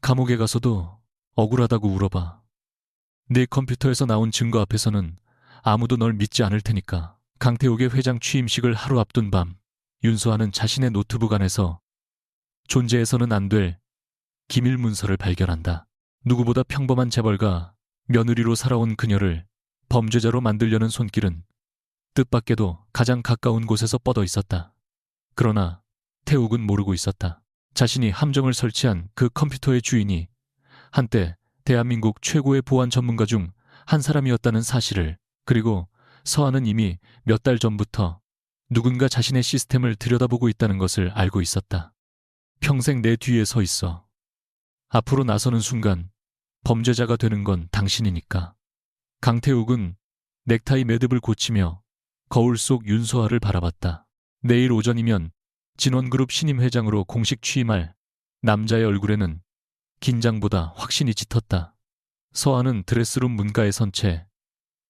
감옥에 가서도 억울하다고 울어봐. 네 컴퓨터에서 나온 증거 앞에서는 아무도 널 믿지 않을 테니까. 강태욱의 회장 취임식을 하루 앞둔 밤, 윤소아는 자신의 노트북 안에서 존재해서는 안 될 기밀 문서를 발견한다. 누구보다 평범한 재벌가 며느리로 살아온 그녀를 범죄자로 만들려는 손길은 뜻밖에도 가장 가까운 곳에서 뻗어 있었다. 그러나 태욱은 모르고 있었다. 자신이 함정을 설치한 그 컴퓨터의 주인이 한때 대한민국 최고의 보안 전문가 중 한 사람이었다는 사실을, 그리고 서한은 이미 몇 달 전부터 누군가 자신의 시스템을 들여다보고 있다는 것을 알고 있었다. 평생 내 뒤에 서 있어. 앞으로 나서는 순간 범죄자가 되는 건 당신이니까. 강태욱은 넥타이 매듭을 고치며 거울 속 윤소아를 바라봤다. 내일 오전이면 진원그룹 신임 회장으로 공식 취임할 남자의 얼굴에는 긴장보다 확신이 짙었다. 서아는 드레스룸 문가에 선 채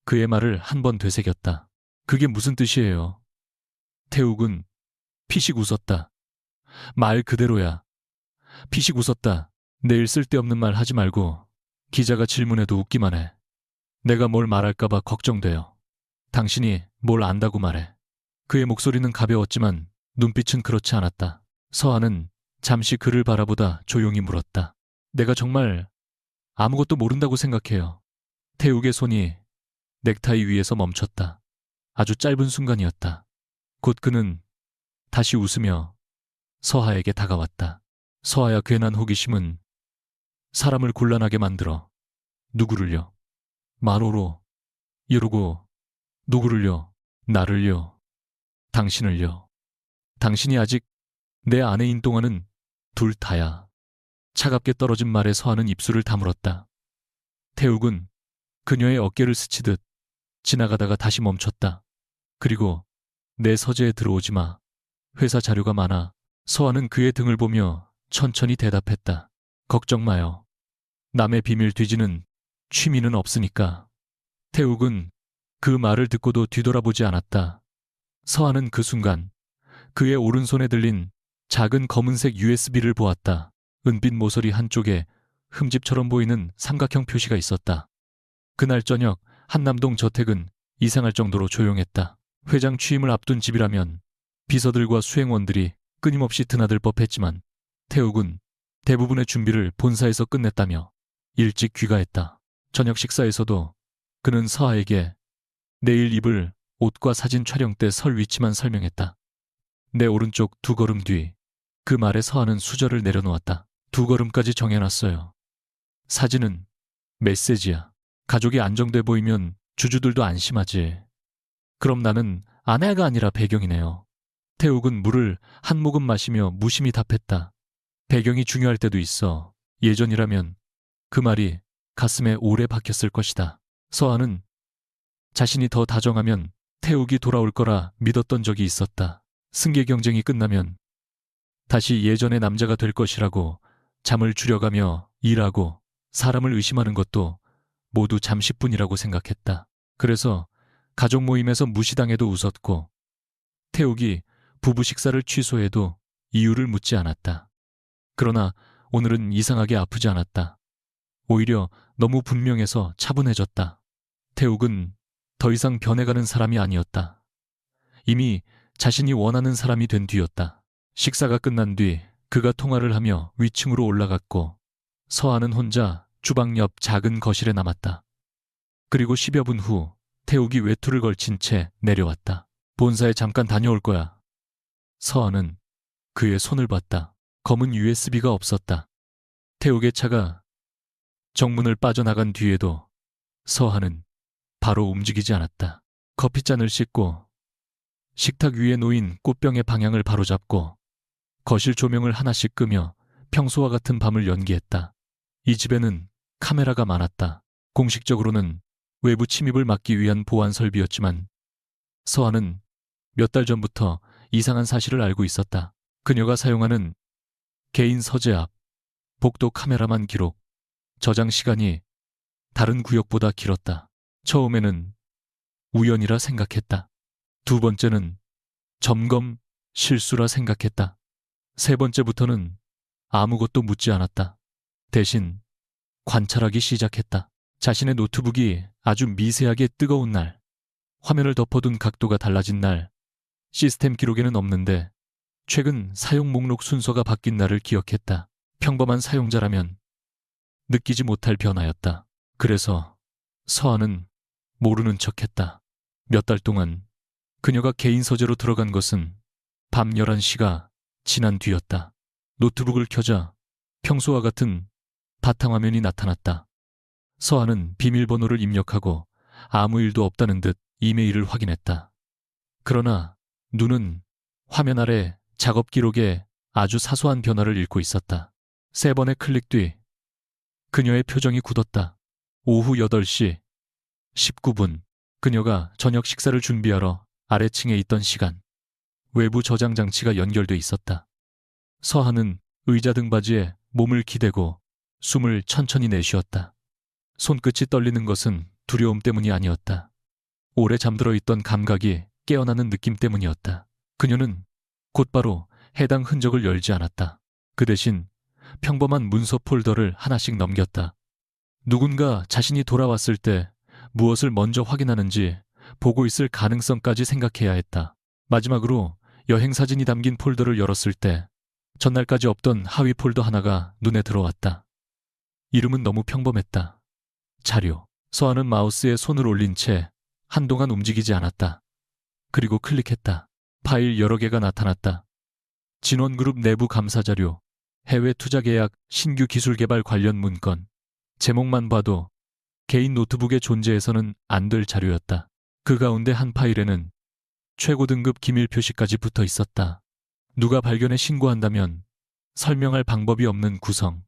그의 말을 한 번 되새겼다. 그게 무슨 뜻이에요? 태욱은 피식 웃었다. 말 그대로야. 피식 웃었다. 내일 쓸데없는 말 하지 말고 기자가 질문해도 웃기만 해. 내가 뭘 말할까봐 걱정돼요. 당신이 뭘 안다고 말해. 그의 목소리는 가벼웠지만 눈빛은 그렇지 않았다. 서아는 잠시 그를 바라보다 조용히 물었다. 내가 정말 아무것도 모른다고 생각해요. 태욱의 손이 넥타이 위에서 멈췄다. 아주 짧은 순간이었다. 곧 그는 다시 웃으며 서하에게 다가왔다. 서하야, 괜한 호기심은 사람을 곤란하게 만들어. 누구를요? 만호로. 이러고 누구를요? 나를요? 당신을요? 당신이 아직 내 아내인 동안은 둘 다야. 차갑게 떨어진 말에 서하는 입술을 다물었다. 태욱은 그녀의 어깨를 스치듯 지나가다가 다시 멈췄다. 그리고 내 서재에 들어오지 마. 회사 자료가 많아. 서하는 그의 등을 보며 천천히 대답했다. 걱정 마요. 남의 비밀 뒤지는 취미는 없으니까. 태욱은 그 말을 듣고도 뒤돌아보지 않았다. 서하는 그 순간 그의 오른손에 들린 작은 검은색 USB를 보았다. 은빛 모서리 한쪽에 흠집처럼 보이는 삼각형 표시가 있었다. 그날 저녁 한남동 저택은 이상할 정도로 조용했다. 회장 취임을 앞둔 집이라면 비서들과 수행원들이 끊임없이 드나들 법했지만 태욱은 대부분의 준비를 본사에서 끝냈다며 일찍 귀가했다. 저녁 식사에서도 그는 서하에게 내일 입을 옷과 사진 촬영 때 설 위치만 설명했다. 내 오른쪽 2걸음 뒤. 그 말에 서하는 수저를 내려놓았다. 2걸음까지 정해놨어요. 사진은 메시지야. 가족이 안정돼 보이면 주주들도 안심하지. 그럼 나는 아내가 아니라 배경이네요. 태욱은 물을 한 모금 마시며 무심히 답했다. 배경이 중요할 때도 있어. 예전이라면 그 말이 가슴에 오래 박혔을 것이다. 서하는 자신이 더 다정하면 태욱이 돌아올 거라 믿었던 적이 있었다. 승계 경쟁이 끝나면 다시 예전의 남자가 될 것이라고 잠을 줄여가며 일하고 사람을 의심하는 것도 모두 잠시뿐이라고 생각했다. 그래서 가족 모임에서 무시당해도 웃었고 태욱이 부부 식사를 취소해도 이유를 묻지 않았다. 그러나 오늘은 이상하게 아프지 않았다. 오히려 너무 분명해서 차분해졌다. 태욱은 더 이상 변해가는 사람이 아니었다. 이미 자신이 원하는 사람이 된 뒤였다. 식사가 끝난 뒤 그가 통화를 하며 위층으로 올라갔고 서하는 혼자 주방 옆 작은 거실에 남았다. 그리고 10여 분 후 태욱이 외투를 걸친 채 내려왔다. 본사에 잠깐 다녀올 거야. 서하는 그의 손을 봤다. 검은 USB가 없었다. 태욱의 차가 정문을 빠져나간 뒤에도 서하는 바로 움직이지 않았다. 커피잔을 씻고 식탁 위에 놓인 꽃병의 방향을 바로잡고 거실 조명을 하나씩 끄며 평소와 같은 밤을 연기했다. 이 집에는 카메라가 많았다. 공식적으로는 외부 침입을 막기 위한 보안 설비였지만 서하는 몇 달 전부터 이상한 사실을 알고 있었다. 그녀가 사용하는 개인 서재 앞 복도 카메라만 기록, 저장 시간이 다른 구역보다 길었다. 처음에는 우연이라 생각했다. 두 번째는 점검 실수라 생각했다. 세 번째부터는 아무것도 묻지 않았다. 대신 관찰하기 시작했다. 자신의 노트북이 아주 미세하게 뜨거운 날, 화면을 덮어둔 각도가 달라진 날, 시스템 기록에는 없는데 최근 사용 목록 순서가 바뀐 날을 기억했다. 평범한 사용자라면 느끼지 못할 변화였다. 그래서 서한은 모르는 척했다. 몇 달 동안 그녀가 개인 서재로 들어간 것은 밤 11시가 지난 뒤였다. 노트북을 켜자 평소와 같은 바탕화면이 나타났다. 서한은 비밀번호를 입력하고 아무 일도 없다는 듯 이메일을 확인했다. 그러나 눈은 화면 아래 작업 기록에 아주 사소한 변화를 읽고 있었다. 3번의 클릭 뒤 그녀의 표정이 굳었다. 오후 8시 19분, 그녀가 저녁 식사를 준비하러 아래층에 있던 시간, 외부 저장 장치가 연결돼 있었다. 서한은 의자 등받이에 몸을 기대고 숨을 천천히 내쉬었다. 손끝이 떨리는 것은 두려움 때문이 아니었다. 오래 잠들어 있던 감각이 깨어나는 느낌 때문이었다. 그녀는 곧바로 해당 흔적을 열지 않았다. 그 대신 평범한 문서 폴더를 하나씩 넘겼다. 누군가 자신이 돌아왔을 때 무엇을 먼저 확인하는지 보고 있을 가능성까지 생각해야 했다. 마지막으로 여행 사진이 담긴 폴더를 열었을 때 전날까지 없던 하위 폴더 하나가 눈에 들어왔다. 이름은 너무 평범했다. 자료. 서한은 마우스에 손을 올린 채 한동안 움직이지 않았다. 그리고 클릭했다. 파일 여러 개가 나타났다. 진원그룹 내부 감사자료, 해외 투자계약, 신규 기술개발 관련 문건. 제목만 봐도 개인 노트북에 존재해서는 안 될 자료였다. 그 가운데 한 파일에는 최고 등급 기밀 표시까지 붙어 있었다. 누가 발견해 신고한다면 설명할 방법이 없는 구성.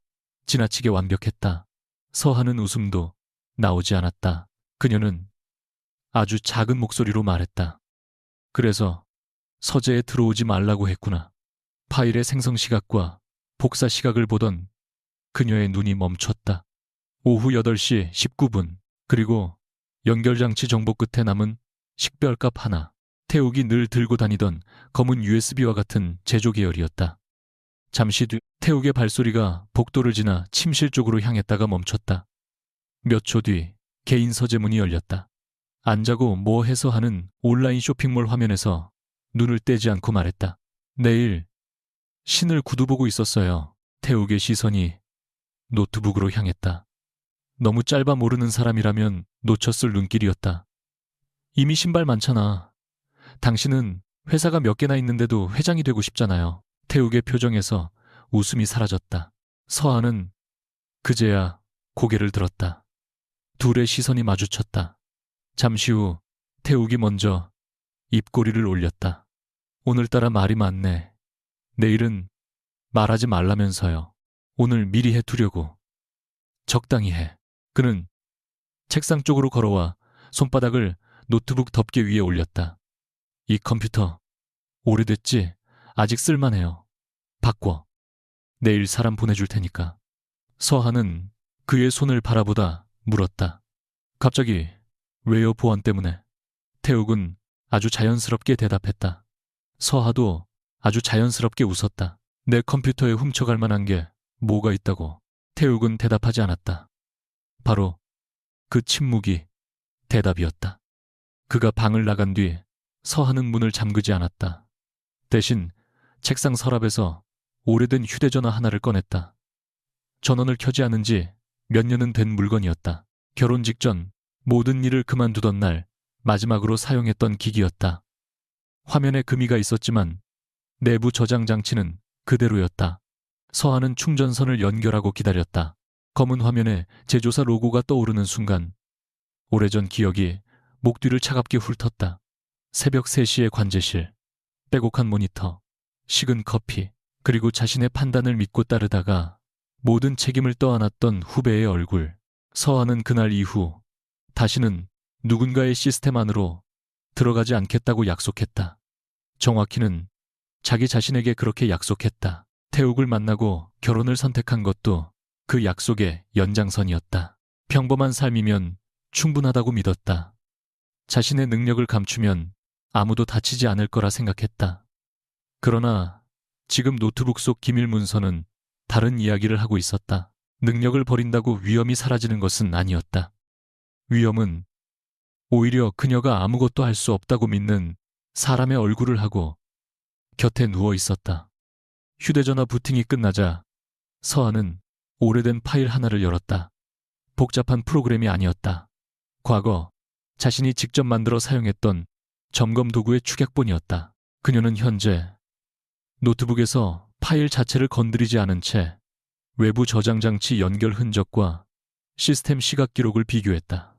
지나치게 완벽했다. 서하는 웃음도 나오지 않았다. 그녀는 아주 작은 목소리로 말했다. 그래서 서재에 들어오지 말라고 했구나. 파일의 생성 시각과 복사 시각을 보던 그녀의 눈이 멈췄다. 오후 8시 19분, 그리고 연결장치 정보 끝에 남은 식별값 하나. 태욱이 늘 들고 다니던 검은 USB와 같은 제조 계열이었다. 잠시 뒤 태욱의 발소리가 복도를 지나 침실 쪽으로 향했다가 멈췄다. 몇 초 뒤 개인 서재 문이 열렸다. 안 자고 뭐 해서 하는 온라인 쇼핑몰 화면에서 눈을 떼지 않고 말했다. 내일 신을 구두 보고 있었어요. 태욱의 시선이 노트북으로 향했다. 너무 짧아 모르는 사람이라면 놓쳤을 눈길이었다. 이미 신발 많잖아. 당신은 회사가 몇 개나 있는데도 회장이 되고 싶잖아요. 태욱의 표정에서 웃음이 사라졌다. 서한은 그제야 고개를 들었다. 둘의 시선이 마주쳤다. 잠시 후 태욱이 먼저 입꼬리를 올렸다. 오늘따라 말이 많네. 내일은 말하지 말라면서요. 오늘 미리 해두려고. 적당히 해. 그는 책상 쪽으로 걸어와 손바닥을 노트북 덮개 위에 올렸다. 이 컴퓨터 오래됐지? 아직 쓸만해요. 바꿔. 내일 사람 보내줄 테니까. 서한은 그의 손을 바라보다 물었다. 갑자기 왜요? 보안 때문에. 태욱은 아주 자연스럽게 대답했다. 서하도 아주 자연스럽게 웃었다. 내 컴퓨터에 훔쳐갈 만한 게 뭐가 있다고. 태욱은 대답하지 않았다. 바로 그 침묵이 대답이었다. 그가 방을 나간 뒤 서한은 문을 잠그지 않았다. 대신 책상 서랍에서 오래된 휴대전화 하나를 꺼냈다. 전원을 켜지 않은 지 몇 년은 된 물건이었다. 결혼 직전 모든 일을 그만두던 날 마지막으로 사용했던 기기였다. 화면에 금이가 있었지만 내부 저장 장치는 그대로였다. 서한은 충전선을 연결하고 기다렸다. 검은 화면에 제조사 로고가 떠오르는 순간 오래전 기억이 목 뒤를 차갑게 훑었다. 새벽 3시의 관제실, 빼곡한 모니터, 식은 커피, 그리고 자신의 판단을 믿고 따르다가 모든 책임을 떠안았던 후배의 얼굴. 서한은 그날 이후 다시는 누군가의 시스템 안으로 들어가지 않겠다고 약속했다. 정확히는 자기 자신에게 그렇게 약속했다. 태욱을 만나고 결혼을 선택한 것도 그 약속의 연장선이었다. 평범한 삶이면 충분하다고 믿었다. 자신의 능력을 감추면 아무도 다치지 않을 거라 생각했다. 그러나 지금 노트북 속 기밀 문서는 다른 이야기를 하고 있었다. 능력을 버린다고 위험이 사라지는 것은 아니었다. 위험은 오히려 그녀가 아무것도 할 수 없다고 믿는 사람의 얼굴을 하고 곁에 누워 있었다. 휴대전화 부팅이 끝나자 서한은 오래된 파일 하나를 열었다. 복잡한 프로그램이 아니었다. 과거 자신이 직접 만들어 사용했던 점검 도구의 축약본이었다. 그녀는 현재 노트북에서 파일 자체를 건드리지 않은 채 외부 저장 장치 연결 흔적과 시스템 시각 기록을 비교했다.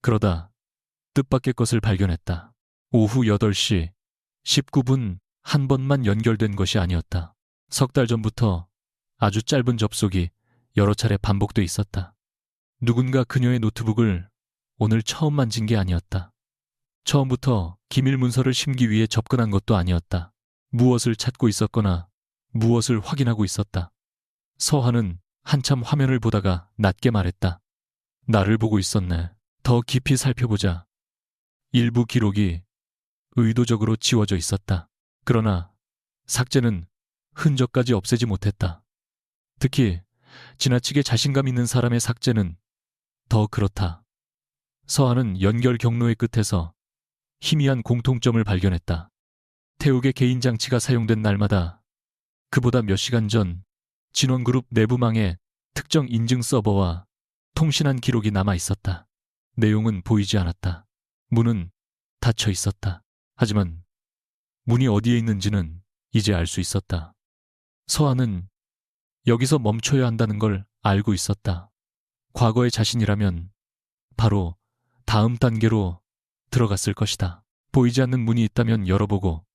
그러다 뜻밖의 것을 발견했다. 오후 8시 19분 한 번만 연결된 것이 아니었다. 석 달 전부터 아주 짧은 접속이 여러 차례 반복돼 있었다. 누군가 그녀의 노트북을 오늘 처음 만진 게 아니었다. 처음부터 기밀 문서를 심기 위해 접근한 것도 아니었다. 무엇을 찾고 있었거나 무엇을 확인하고 있었다. 서한은 한참 화면을 보다가 낮게 말했다. 나를 보고 있었네. 더 깊이 살펴보자. 일부 기록이 의도적으로 지워져 있었다. 그러나 삭제는 흔적까지 없애지 못했다. 특히 지나치게 자신감 있는 사람의 삭제는 더 그렇다. 서한은 연결 경로의 끝에서 희미한 공통점을 발견했다. 태욱의 개인 장치가 사용된 날마다 그보다 몇 시간 전 진원그룹 내부망에 특정 인증 서버와 통신한 기록이 남아 있었다. 내용은 보이지 않았다. 문은 닫혀 있었다. 하지만 문이 어디에 있는지는 이제 알 수 있었다. 서한은 여기서 멈춰야 한다는 걸 알고 있었다. 과거의 자신이라면 바로 다음 단계로 들어갔을 것이다. 보이지 않는 문이 있다면 열어보고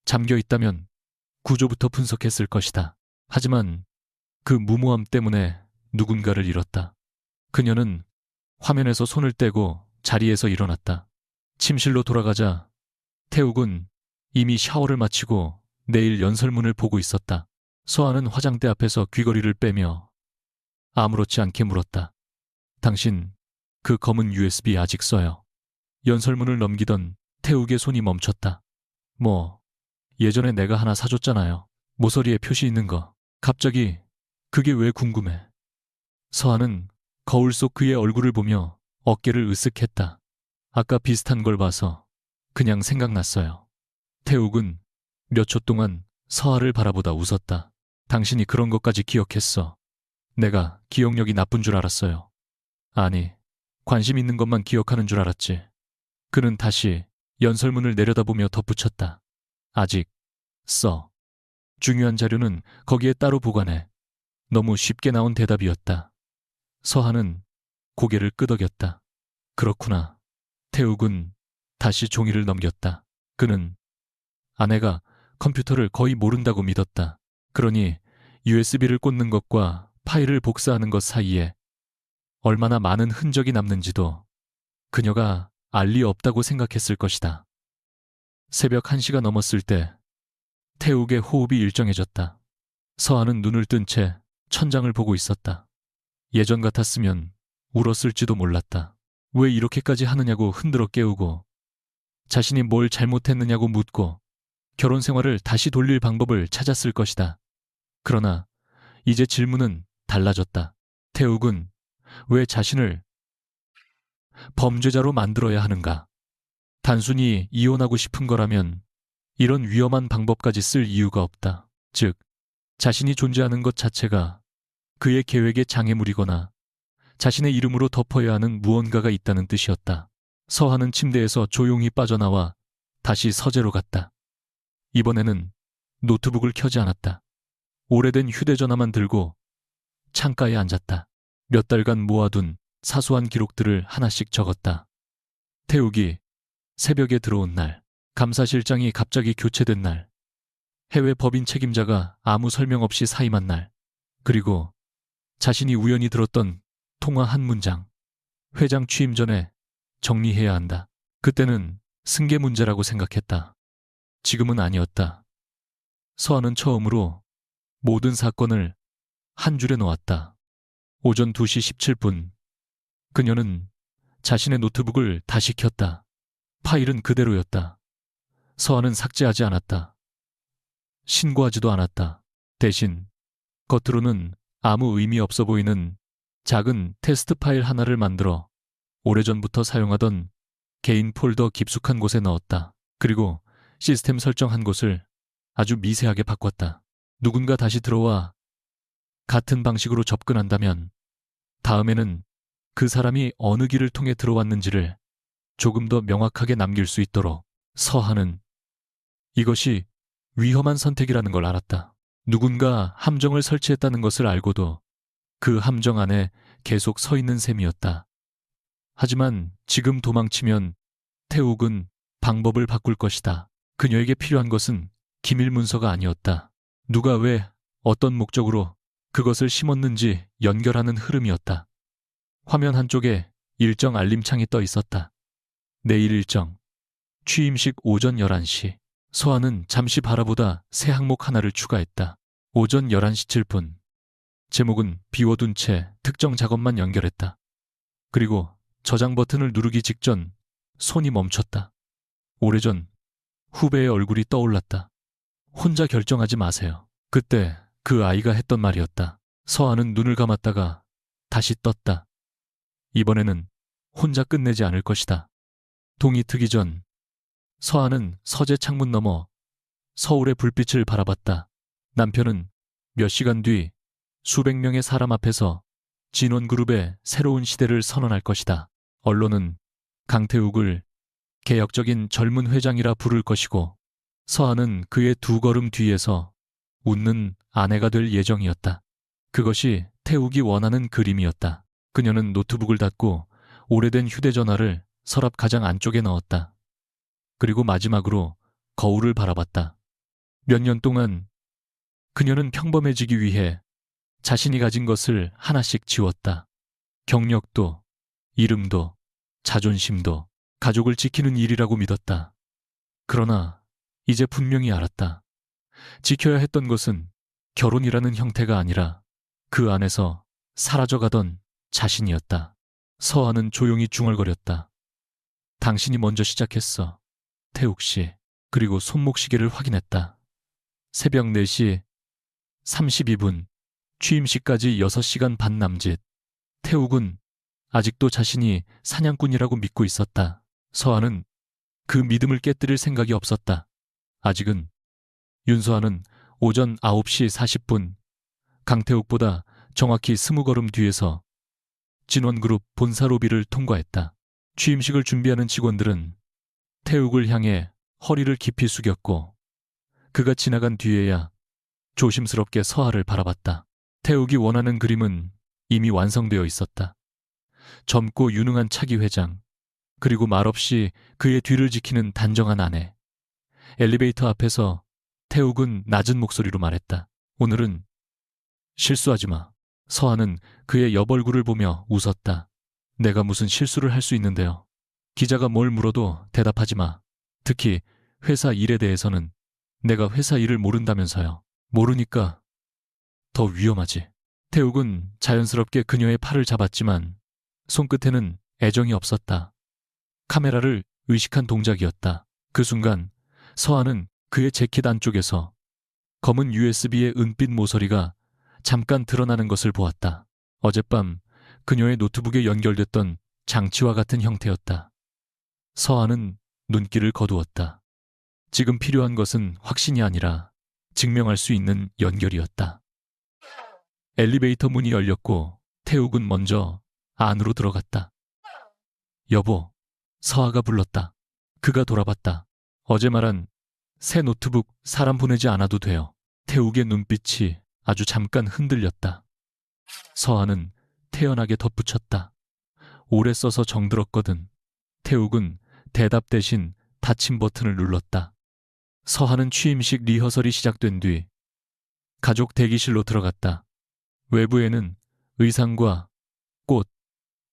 잠겨 있다면 구조부터 분석했을 것이다. 하지만 그 무모함 때문에 누군가를 잃었다. 그녀는 화면에서 손을 떼고 자리에서 일어났다. 침실로 돌아가자 태욱은 이미 샤워를 마치고 내일 연설문을 보고 있었다. 서한은 화장대 앞에서 귀걸이를 빼며 아무렇지 않게 물었다. 당신 그 검은 USB 아직 써요? 연설문을 넘기던 태욱의 손이 멈췄다. 예전에 내가 하나 사줬잖아요. 모서리에 표시 있는 거. 갑자기 그게 왜 궁금해? 서한은 거울 속 그의 얼굴을 보며 어깨를 으쓱했다. 아까 비슷한 걸 봐서 그냥 생각났어요. 태욱은 몇 초 동안 서한을 바라보다 웃었다. 당신이 그런 것까지 기억했어. 내가 기억력이 나쁜 줄 알았어요. 아니, 관심 있는 것만 기억하는 줄 알았지. 그는 다시 연설문을 내려다보며 덧붙였다. 아직 써. 중요한 자료는 거기에 따로 보관해. 너무 쉽게 나온 대답이었다. 서한은 고개를 끄덕였다. 그렇구나. 태욱은 다시 종이를 넘겼다. 그는 아내가 컴퓨터를 거의 모른다고 믿었다. 그러니 USB를 꽂는 것과 파일을 복사하는 것 사이에 얼마나 많은 흔적이 남는지도 그녀가 알 리 없다고 생각했을 것이다. 새벽 1시가 넘었을 때 태욱의 호흡이 일정해졌다. 서한은 눈을 뜬 채 천장을 보고 있었다. 예전 같았으면 울었을지도 몰랐다. 왜 이렇게까지 하느냐고 흔들어 깨우고 자신이 뭘 잘못했느냐고 묻고 결혼 생활을 다시 돌릴 방법을 찾았을 것이다. 그러나 이제 질문은 달라졌다. 태욱은 왜 자신을 범죄자로 만들어야 하는가? 단순히 이혼하고 싶은 거라면 이런 위험한 방법까지 쓸 이유가 없다. 즉, 자신이 존재하는 것 자체가 그의 계획의 장애물이거나 자신의 이름으로 덮어야 하는 무언가가 있다는 뜻이었다. 서한은 침대에서 조용히 빠져나와 다시 서재로 갔다. 이번에는 노트북을 켜지 않았다. 오래된 휴대전화만 들고 창가에 앉았다. 몇 달간 모아둔 사소한 기록들을 하나씩 적었다. 태욱이 새벽에 들어온 날, 감사실장이 갑자기 교체된 날, 해외 법인 책임자가 아무 설명 없이 사임한 날, 그리고 자신이 우연히 들었던 통화 한 문장. 회장 취임 전에 정리해야 한다. 그때는 승계 문제라고 생각했다. 지금은 아니었다. 서한은 처음으로 모든 사건을 한 줄에 놓았다. 오전 2시 17분. 그녀는 자신의 노트북을 다시 켰다. 파일은 그대로였다. 서한은 삭제하지 않았다. 신고하지도 않았다. 대신 겉으로는 아무 의미 없어 보이는 작은 테스트 파일 하나를 만들어 오래전부터 사용하던 개인 폴더 깊숙한 곳에 넣었다. 그리고 시스템 설정한 곳을 아주 미세하게 바꿨다. 누군가 다시 들어와 같은 방식으로 접근한다면 다음에는 그 사람이 어느 길을 통해 들어왔는지를 조금 더 명확하게 남길 수 있도록. 서한은 이것이 위험한 선택이라는 걸 알았다. 누군가 함정을 설치했다는 것을 알고도 그 함정 안에 계속 서 있는 셈이었다. 하지만 지금 도망치면 태욱은 방법을 바꿀 것이다. 그녀에게 필요한 것은 기밀 문서가 아니었다. 누가 왜 어떤 목적으로 그것을 심었는지 연결하는 흐름이었다. 화면 한쪽에 일정 알림창이 떠 있었다. 내일 일정, 취임식 오전 11시. 서한은 잠시 바라보다 새 항목 하나를 추가했다. 오전 11시 7분. 제목은 비워둔 채 특정 작업만 연결했다. 그리고 저장 버튼을 누르기 직전 손이 멈췄다. 오래전 후배의 얼굴이 떠올랐다. 혼자 결정하지 마세요. 그때 그 아이가 했던 말이었다. 서한은 눈을 감았다가 다시 떴다. 이번에는 혼자 끝내지 않을 것이다. 동이 트기 전 서한은 서재 창문 너머 서울의 불빛을 바라봤다. 남편은 몇 시간 뒤 수백 명의 사람 앞에서 진원그룹의 새로운 시대를 선언할 것이다. 언론은 강태욱을 개혁적인 젊은 회장이라 부를 것이고 서한은 그의 두 걸음 뒤에서 웃는 아내가 될 예정이었다. 그것이 태욱이 원하는 그림이었다. 그녀는 노트북을 닫고 오래된 휴대전화를 서랍 가장 안쪽에 넣었다. 그리고 마지막으로 거울을 바라봤다. 몇 년 동안 그녀는 평범해지기 위해 자신이 가진 것을 하나씩 지웠다. 경력도, 이름도, 자존심도 가족을 지키는 일이라고 믿었다. 그러나 이제 분명히 알았다. 지켜야 했던 것은 결혼이라는 형태가 아니라 그 안에서 사라져가던 자신이었다. 서한은 조용히 중얼거렸다. 당신이 먼저 시작했어, 태욱 씨. 그리고 손목시계를 확인했다. 새벽 4시 32분, 취임식까지 6시간 반 남짓. 태욱은 아직도 자신이 사냥꾼이라고 믿고 있었다. 서한은 그 믿음을 깨뜨릴 생각이 없었다. 아직은. 윤서한은 오전 9시 40분, 강태욱보다 정확히 20걸음 뒤에서 진원그룹 본사 로비를 통과했다. 취임식을 준비하는 직원들은 태욱을 향해 허리를 깊이 숙였고 그가 지나간 뒤에야 조심스럽게 서하를 바라봤다. 태욱이 원하는 그림은 이미 완성되어 있었다. 젊고 유능한 차기 회장, 그리고 말없이 그의 뒤를 지키는 단정한 아내. 엘리베이터 앞에서 태욱은 낮은 목소리로 말했다. 오늘은 실수하지 마. 서하는 그의 옆얼굴을 보며 웃었다. 내가 무슨 실수를 할 수 있는데요. 기자가 뭘 물어도 대답하지 마. 특히 회사 일에 대해서는. 내가 회사 일을 모른다면서요. 모르니까 더 위험하지. 태욱은 자연스럽게 그녀의 팔을 잡았지만 손끝에는 애정이 없었다. 카메라를 의식한 동작이었다. 그 순간 서한은 그의 재킷 안쪽에서 검은 USB의 은빛 모서리가 잠깐 드러나는 것을 보았다. 어젯밤 그녀의 노트북에 연결됐던 장치와 같은 형태였다. 서한은 눈길을 거두었다. 지금 필요한 것은 확신이 아니라 증명할 수 있는 연결이었다. 엘리베이터 문이 열렸고 태욱은 먼저 안으로 들어갔다. 여보, 서하가 불렀다. 그가 돌아봤다. 어제 말한 새 노트북 사람 보내지 않아도 돼요. 태욱의 눈빛이 아주 잠깐 흔들렸다. 서하는 태연하게 덧붙였다. 오래 써서 정들었거든. 태욱은 대답 대신 닫힘 버튼을 눌렀다. 서하는 취임식 리허설이 시작된 뒤 가족 대기실로 들어갔다. 외부에는 의상과 꽃,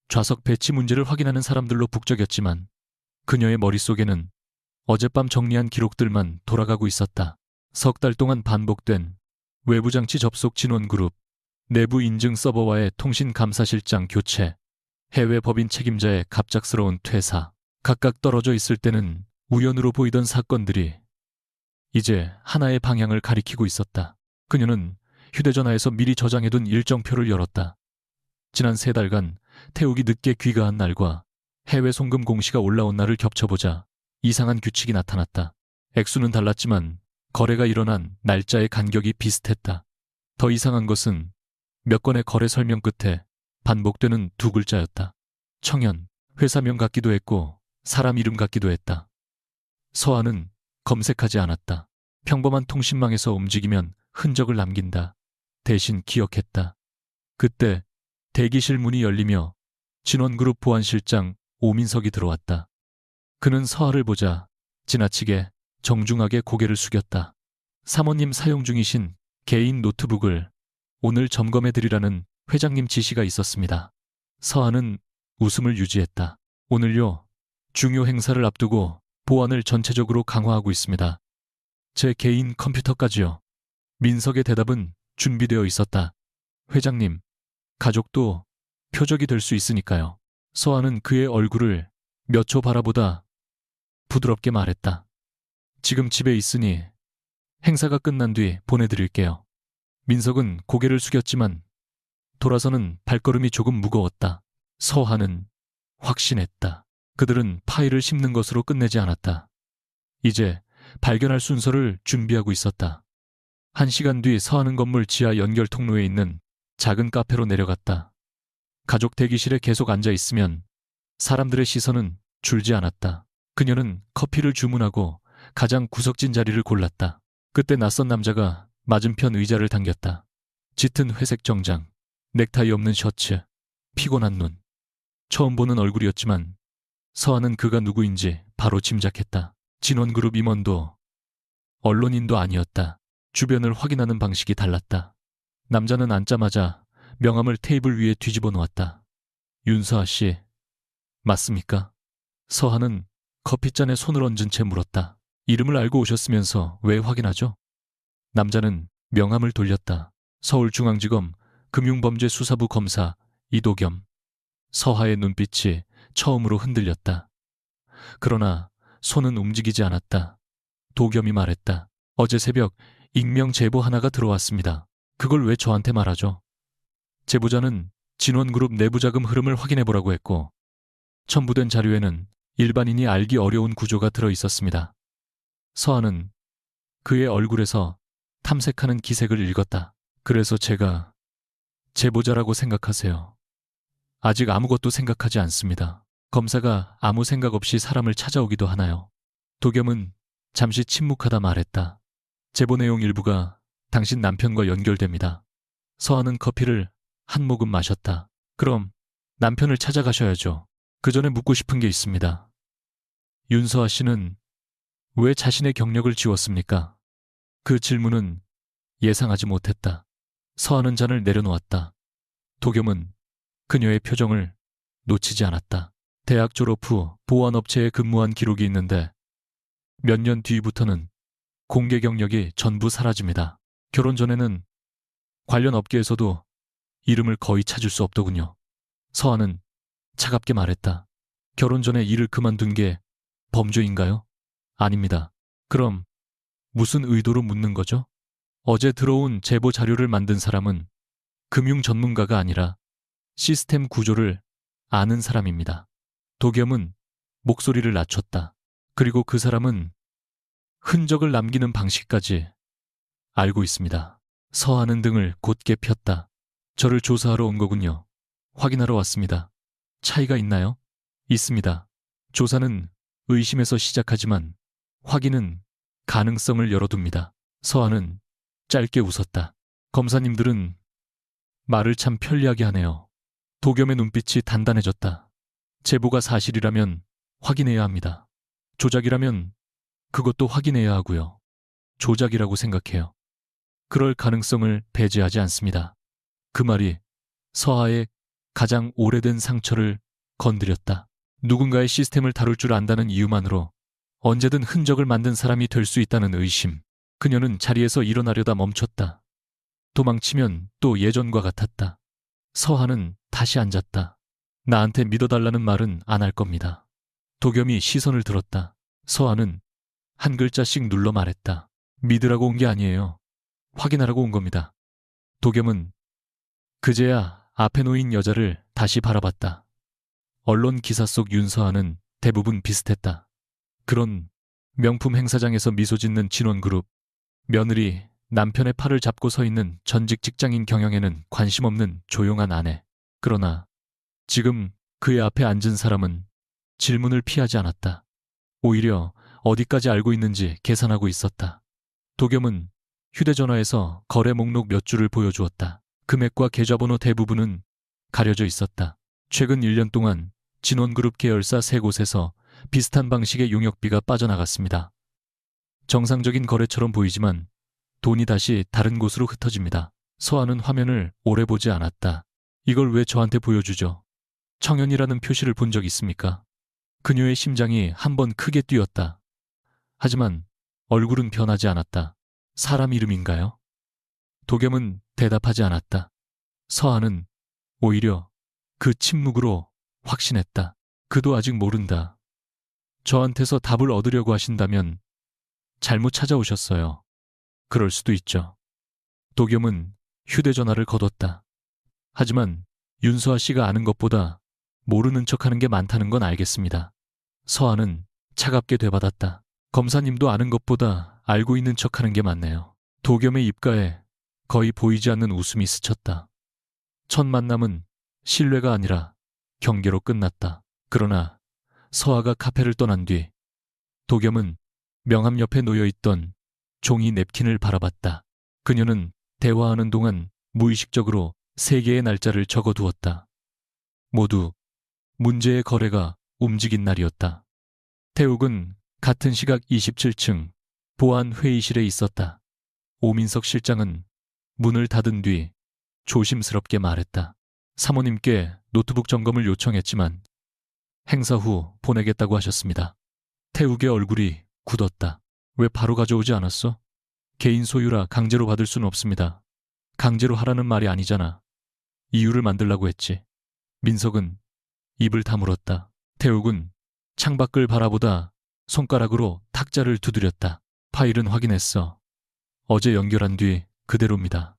좌석 배치 문제를 확인하는 사람들로 북적였지만 그녀의 머릿속에는 어젯밤 정리한 기록들만 돌아가고 있었다. 석 달 동안 반복된 외부 장치 접속 진원그룹, 내부 인증 서버와의 통신 감사실장 교체, 해외 법인 책임자의 갑작스러운 퇴사, 각각 떨어져 있을 때는 우연으로 보이던 사건들이 이제 하나의 방향을 가리키고 있었다. 그녀는 휴대전화에서 미리 저장해둔 일정표를 열었다. 지난 3달간 태욱이 늦게 귀가한 날과 해외 송금 공시가 올라온 날을 겹쳐보자 이상한 규칙이 나타났다. 액수는 달랐지만 거래가 일어난 날짜의 간격이 비슷했다. 더 이상한 것은 몇 건의 거래 설명 끝에 반복되는 2글자였다. 청연, 회사명 같기도 했고 사람 이름 같기도 했다. 서한은 검색하지 않았다. 평범한 통신망에서 움직이면 흔적을 남긴다. 대신 기억했다. 그때 대기실 문이 열리며 진원그룹 보안실장 오민석이 들어왔다. 그는 서한을 보자 지나치게 정중하게 고개를 숙였다. 사모님 사용 중이신 개인 노트북을 오늘 점검해드리라는 회장님 지시가 있었습니다. 서한은 웃음을 유지했다. 오늘요, 중요 행사를 앞두고 보안을 전체적으로 강화하고 있습니다. 제 개인 컴퓨터까지요. 민석의 대답은 준비되어 있었다. 회장님, 가족도 표적이 될 수 있으니까요. 서한은 그의 얼굴을 몇 초 바라보다 부드럽게 말했다. 지금 집에 있으니 행사가 끝난 뒤 보내드릴게요. 민석은 고개를 숙였지만 돌아서는 발걸음이 조금 무거웠다. 서한은 확신했다. 그들은 파일을 씹는 것으로 끝내지 않았다. 이제 발견할 순서를 준비하고 있었다. 1시간 뒤 서하는 건물 지하 연결 통로에 있는 작은 카페로 내려갔다. 가족 대기실에 계속 앉아 있으면 사람들의 시선은 줄지 않았다. 그녀는 커피를 주문하고 가장 구석진 자리를 골랐다. 그때 낯선 남자가 맞은편 의자를 당겼다. 짙은 회색 정장, 넥타이 없는 셔츠, 피곤한 눈. 처음 보는 얼굴이었지만 서하는 그가 누구인지 바로 짐작했다. 진원그룹 임원도 언론인도 아니었다. 주변을 확인하는 방식이 달랐다. 남자는 앉자마자 명함을 테이블 위에 뒤집어 놓았다. 윤서아 씨, 맞습니까? 서하는 커피잔에 손을 얹은 채 물었다. 이름을 알고 오셨으면서 왜 확인하죠? 남자는 명함을 돌렸다. 서울중앙지검 금융범죄수사부 검사 이도겸. 서하의 눈빛이 처음으로 흔들렸다. 그러나 손은 움직이지 않았다. 도겸이 말했다. 어제 새벽 익명 제보 하나가 들어왔습니다. 그걸 왜 저한테 말하죠? 제보자는 진원그룹 내부자금 흐름을 확인해보라고 했고 첨부된 자료에는 일반인이 알기 어려운 구조가 들어있었습니다. 서하는 그의 얼굴에서 탐색하는 기색을 읽었다. 그래서 제가 제보자라고 생각하세요. 아직 아무것도 생각하지 않습니다. 검사가 아무 생각 없이 사람을 찾아오기도 하나요? 도겸은 잠시 침묵하다 말했다. 제보 내용 일부가 당신 남편과 연결됩니다. 서하는 커피를 한 모금 마셨다. 그럼 남편을 찾아가셔야죠. 그 전에 묻고 싶은 게 있습니다. 윤서아 씨는 왜 자신의 경력을 지웠습니까? 그 질문은 예상하지 못했다. 서하는 잔을 내려놓았다. 도겸은 그녀의 표정을 놓치지 않았다. 대학 졸업 후 보안업체에 근무한 기록이 있는데 몇 년 뒤부터는 공개 경력이 전부 사라집니다. 결혼 전에는 관련 업계에서도 이름을 거의 찾을 수 없더군요. 서하는 차갑게 말했다. 결혼 전에 일을 그만둔 게 범죄인가요? 아닙니다. 그럼 무슨 의도로 묻는 거죠? 어제 들어온 제보 자료를 만든 사람은 금융 전문가가 아니라 시스템 구조를 아는 사람입니다. 도겸은 목소리를 낮췄다. 그리고 그 사람은 흔적을 남기는 방식까지 알고 있습니다. 서하는 등을 곧게 폈다. 저를 조사하러 온 거군요. 확인하러 왔습니다. 차이가 있나요? 있습니다. 조사는 의심에서 시작하지만 확인은 가능성을 열어둡니다. 서하는 짧게 웃었다. 검사님들은 말을 참 편리하게 하네요. 도겸의 눈빛이 단단해졌다. 제보가 사실이라면 확인해야 합니다. 조작이라면 그것도 확인해야 하고요. 조작이라고 생각해요. 그럴 가능성을 배제하지 않습니다. 그 말이 서하의 가장 오래된 상처를 건드렸다. 누군가의 시스템을 다룰 줄 안다는 이유만으로 언제든 흔적을 만든 사람이 될 수 있다는 의심. 그녀는 자리에서 일어나려다 멈췄다. 도망치면 또 예전과 같았다. 서하는 다시 앉았다. 나한테 믿어달라는 말은 안 할 겁니다. 도겸이 시선을 들었다. 서하는 한 글자씩 눌러 말했다. 믿으라고 온 게 아니에요. 확인하라고 온 겁니다. 도겸은 그제야 앞에 놓인 여자를 다시 바라봤다. 언론 기사 속 윤서아는 대부분 비슷했다. 그런 명품 행사장에서 미소 짓는 진원그룹, 며느리, 남편의 팔을 잡고 서 있는 전직 직장인 경영에는 관심 없는 조용한 아내. 그러나 지금 그의 앞에 앉은 사람은 질문을 피하지 않았다. 오히려 어디까지 알고 있는지 계산하고 있었다. 도겸은 휴대전화에서 거래 목록 몇 줄을 보여주었다. 금액과 계좌번호 대부분은 가려져 있었다. 최근 1년 동안 진원그룹 계열사 3곳에서 비슷한 방식의 용역비가 빠져나갔습니다. 정상적인 거래처럼 보이지만 돈이 다시 다른 곳으로 흩어집니다. 서아는 화면을 오래 보지 않았다. 이걸 왜 저한테 보여주죠? 청년이라는 표시를 본 적 있습니까? 그녀의 심장이 한 번 크게 뛰었다. 하지만 얼굴은 변하지 않았다. 사람 이름인가요? 도겸은 대답하지 않았다. 서아는 오히려 그 침묵으로 확신했다. 그도 아직 모른다. 저한테서 답을 얻으려고 하신다면 잘못 찾아오셨어요. 그럴 수도 있죠. 도겸은 휴대전화를 거뒀다. 하지만 윤서아 씨가 아는 것보다 모르는 척하는 게 많다는 건 알겠습니다. 서아는 차갑게 되받았다. 검사님도 아는 것보다 알고 있는 척하는 게 많네요. 도겸의 입가에 거의 보이지 않는 웃음이 스쳤다. 첫 만남은 신뢰가 아니라 경계로 끝났다. 그러나 서아가 카페를 떠난 뒤 도겸은 명함 옆에 놓여있던 종이 냅킨을 바라봤다. 그녀는 대화하는 동안 무의식적으로 3개의 날짜를 적어두었다. 모두 문제의 거래가 움직인 날이었다. 태욱은 같은 시각 27층 보안 회의실에 있었다. 오민석 실장은 문을 닫은 뒤 조심스럽게 말했다. 사모님께 노트북 점검을 요청했지만 행사 후 보내겠다고 하셨습니다. 태욱의 얼굴이 굳었다. 왜 바로 가져오지 않았어? 개인 소유라 강제로 받을 수는 없습니다. 강제로 하라는 말이 아니잖아. 이유를 만들라고 했지. 민석은 입을 다물었다. 태욱은 창밖을 바라보다 손가락으로 탁자를 두드렸다. 파일은 확인했어. 어제 연결한 뒤 그대로입니다.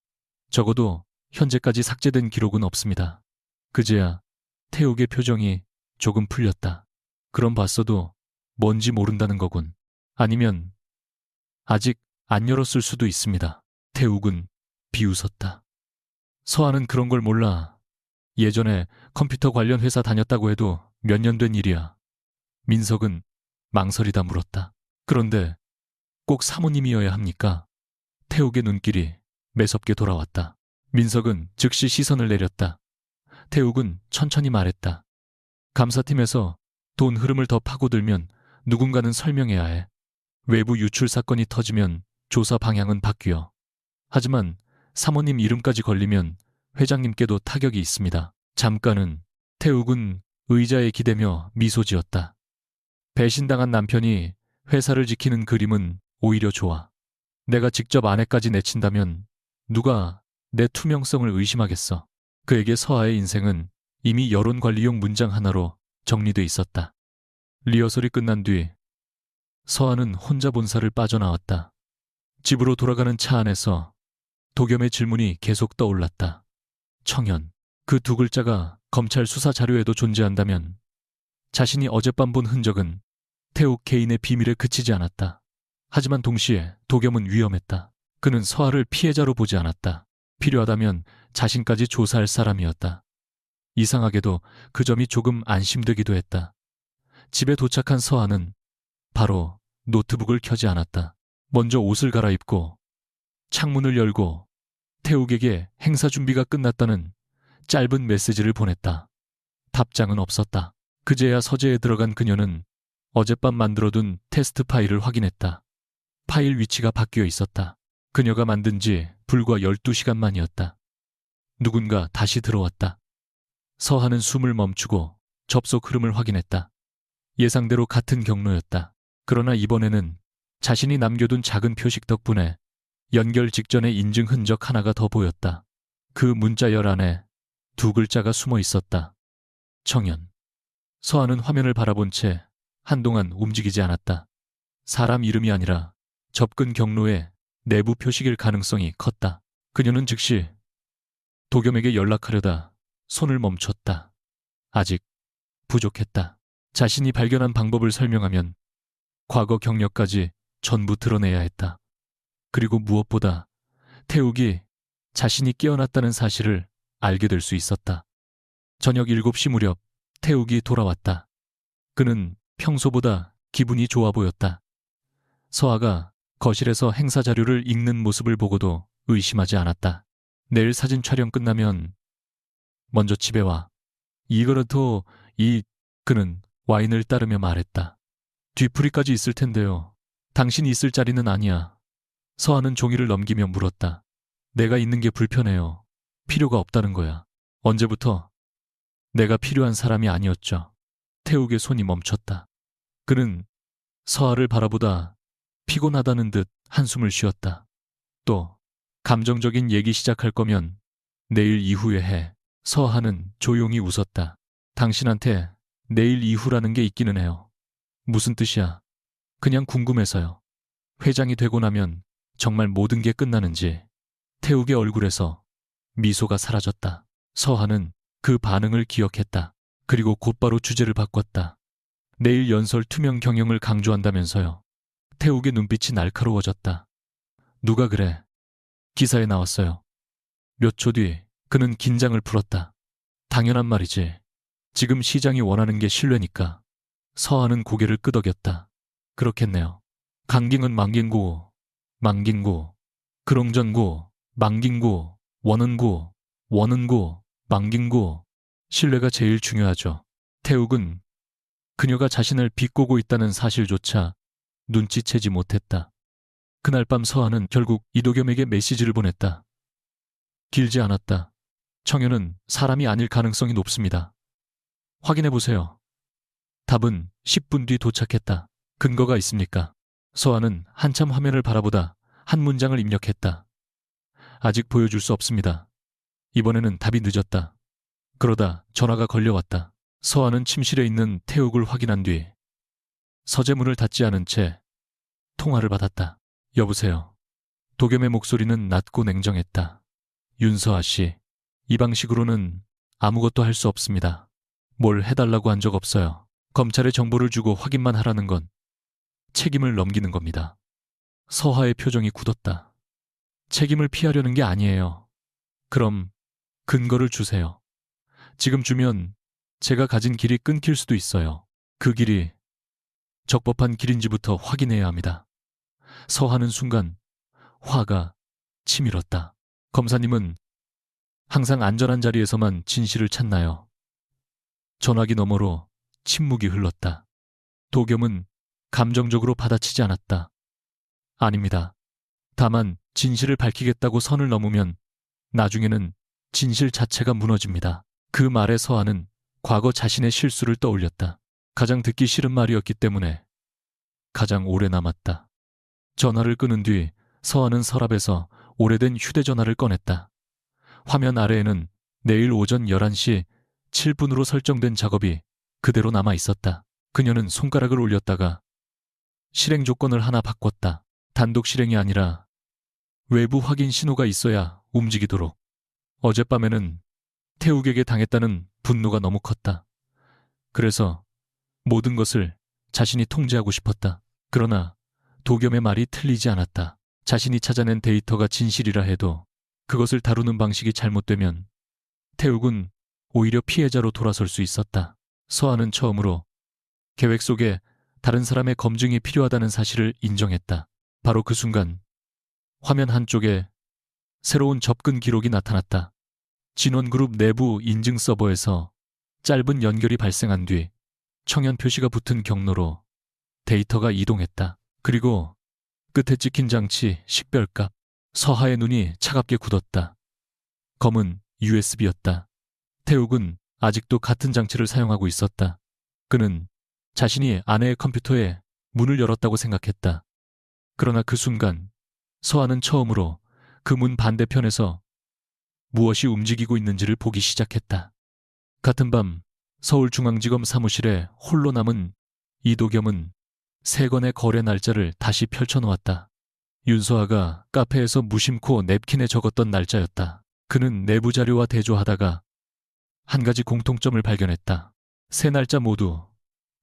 적어도 현재까지 삭제된 기록은 없습니다. 그제야 태욱의 표정이 조금 풀렸다. 그럼 봤어도 뭔지 모른다는 거군. 아니면 아직 안 열었을 수도 있습니다. 태욱은 비웃었다. 서아는 그런 걸 몰라. 예전에 컴퓨터 관련 회사 다녔다고 해도 몇 년 된 일이야. 민석은 망설이다 물었다. 그런데 꼭 사모님이어야 합니까? 태욱의 눈길이 매섭게 돌아왔다. 민석은 즉시 시선을 내렸다. 태욱은 천천히 말했다. 감사팀에서 돈 흐름을 더 파고들면 누군가는 설명해야 해. 외부 유출 사건이 터지면 조사 방향은 바뀌어. 하지만 사모님 이름까지 걸리면 회장님께도 타격이 있습니다. 잠깐은 태욱은 의자에 기대며 미소 지었다. 배신당한 남편이 회사를 지키는 그림은 오히려 좋아. 내가 직접 아내까지 내친다면 누가 내 투명성을 의심하겠어. 그에게 서아의 인생은 이미 여론관리용 문장 하나로 정리돼 있었다. 리허설이 끝난 뒤 서아는 혼자 본사를 빠져나왔다. 집으로 돌아가는 차 안에서 도겸의 질문이 계속 떠올랐다. 청년, 그 두 글자가 검찰 수사 자료에도 존재한다면 자신이 어젯밤 본 흔적은 태욱 개인의 비밀에 그치지 않았다. 하지만 동시에 도겸은 위험했다. 그는 서아를 피해자로 보지 않았다. 필요하다면 자신까지 조사할 사람이었다. 이상하게도 그 점이 조금 안심되기도 했다. 집에 도착한 서아는 바로 노트북을 켜지 않았다. 먼저 옷을 갈아입고 창문을 열고 태욱에게 행사 준비가 끝났다는 짧은 메시지를 보냈다. 답장은 없었다. 그제야 서재에 들어간 그녀는 어젯밤 만들어둔 테스트 파일을 확인했다. 파일 위치가 바뀌어 있었다. 그녀가 만든 지 불과 12시간 만이었다. 누군가 다시 들어왔다. 서하는 숨을 멈추고 접속 흐름을 확인했다. 예상대로 같은 경로였다. 그러나 이번에는 자신이 남겨둔 작은 표식 덕분에 연결 직전의 인증 흔적 하나가 더 보였다. 그 문자열 안에 두 글자가 숨어 있었다. 청년. 서하는 화면을 바라본 채 한동안 움직이지 않았다. 사람 이름이 아니라 접근 경로의 내부 표식일 가능성이 컸다. 그녀는 즉시 도겸에게 연락하려다 손을 멈췄다. 아직 부족했다. 자신이 발견한 방법을 설명하면 과거 경력까지 전부 드러내야 했다. 그리고 무엇보다 태욱이 자신이 깨어났다는 사실을 알게 될 수 있었다. 저녁 7시 무렵 태욱이 돌아왔다. 그는 평소보다 기분이 좋아 보였다. 서아가 거실에서 행사 자료를 읽는 모습을 보고도 의심하지 않았다. 내일 사진 촬영 끝나면 먼저 집에 와. 이거라도 그는 와인을 따르며 말했다. 뒤풀이까지 있을 텐데요. 당신이 있을 자리는 아니야. 서아는 종이를 넘기며 물었다. 내가 있는 게 불편해요. 필요가 없다는 거야. 언제부터? 내가 필요한 사람이 아니었죠. 태욱의 손이 멈췄다. 그는 서아를 바라보다 피곤하다는 듯 한숨을 쉬었다. 또 감정적인 얘기 시작할 거면 내일 이후에 해. 서아는 조용히 웃었다. 당신한테 내일 이후라는 게 있기는 해요. 무슨 뜻이야? 그냥 궁금해서요. 회장이 되고 나면 정말 모든 게 끝나는지. 태욱의 얼굴에서 미소가 사라졌다. 서아는 그 반응을 기억했다. 그리고 곧바로 주제를 바꿨다. 내일 연설 투명 경영을 강조한다면서요. 태욱의 눈빛이 날카로워졌다. 누가 그래? 기사에 나왔어요. 몇 초 뒤 그는 긴장을 풀었다. 당연한 말이지. 지금 시장이 원하는 게 신뢰니까. 서아는 고개를 끄덕였다. 그렇겠네요. 강경은 망긴구, 그롱전구, 망긴구, 원은구, 망긴구. 신뢰가 제일 중요하죠. 태욱은 그녀가 자신을 비꼬고 있다는 사실조차 눈치채지 못했다. 그날 밤 서아는 결국 이도겸에게 메시지를 보냈다. 길지 않았다. 청년은 사람이 아닐 가능성이 높습니다. 확인해보세요. 답은 10분 뒤 도착했다. 근거가 있습니까? 서아는 한참 화면을 바라보다 한 문장을 입력했다. 아직 보여줄 수 없습니다. 이번에는 답이 늦었다. 그러다 전화가 걸려왔다. 서아는 침실에 있는 태욱을 확인한 뒤 서재문을 닫지 않은 채 통화를 받았다. 여보세요. 도겸의 목소리는 낮고 냉정했다. 윤서아 씨, 이 방식으로는 아무것도 할 수 없습니다. 뭘 해달라고 한 적 없어요. 검찰에 정보를 주고 확인만 하라는 건 책임을 넘기는 겁니다. 서하의 표정이 굳었다. 책임을 피하려는 게 아니에요. 그럼 근거를 주세요. 지금 주면 제가 가진 길이 끊길 수도 있어요. 그 길이 적법한 길인지부터 확인해야 합니다. 서하는 순간 화가 치밀었다. 검사님은 항상 안전한 자리에서만 진실을 찾나요? 전화기 너머로 침묵이 흘렀다. 도겸은 감정적으로 받아치지 않았다. 아닙니다. 다만 진실을 밝히겠다고 선을 넘으면 나중에는 진실 자체가 무너집니다. 그 말에 서아는 과거 자신의 실수를 떠올렸다. 가장 듣기 싫은 말이었기 때문에 가장 오래 남았다. 전화를 끊은 뒤 서아는 서랍에서 오래된 휴대전화를 꺼냈다. 화면 아래에는 내일 오전 11시 7분으로 설정된 작업이 그대로 남아 있었다. 그녀는 손가락을 올렸다가 실행 조건을 하나 바꿨다. 단독 실행이 아니라 외부 확인 신호가 있어야 움직이도록. 어젯밤에는 태욱에게 당했다는 분노가 너무 컸다. 그래서 모든 것을 자신이 통제하고 싶었다. 그러나 도겸의 말이 틀리지 않았다. 자신이 찾아낸 데이터가 진실이라 해도 그것을 다루는 방식이 잘못되면 태욱은 오히려 피해자로 돌아설 수 있었다. 서아는 처음으로 계획 속에 다른 사람의 검증이 필요하다는 사실을 인정했다. 바로 그 순간 화면 한쪽에 새로운 접근 기록이 나타났다. 진원그룹 내부 인증 서버에서 짧은 연결이 발생한 뒤 청연 표시가 붙은 경로로 데이터가 이동했다. 그리고 끝에 찍힌 장치 식별값. 서하의 눈이 차갑게 굳었다. 검은 USB였다. 태욱은 아직도 같은 장치를 사용하고 있었다. 그는 자신이 아내의 컴퓨터에 문을 열었다고 생각했다. 그러나 그 순간 서아는 처음으로 그 문 반대편에서 무엇이 움직이고 있는지를 보기 시작했다. 같은 밤 서울중앙지검 사무실에 홀로 남은 이도겸은 3건의 거래 날짜를 다시 펼쳐놓았다. 윤서아가 카페에서 무심코 냅킨에 적었던 날짜였다. 그는 내부 자료와 대조하다가 한 가지 공통점을 발견했다. 세 날짜 모두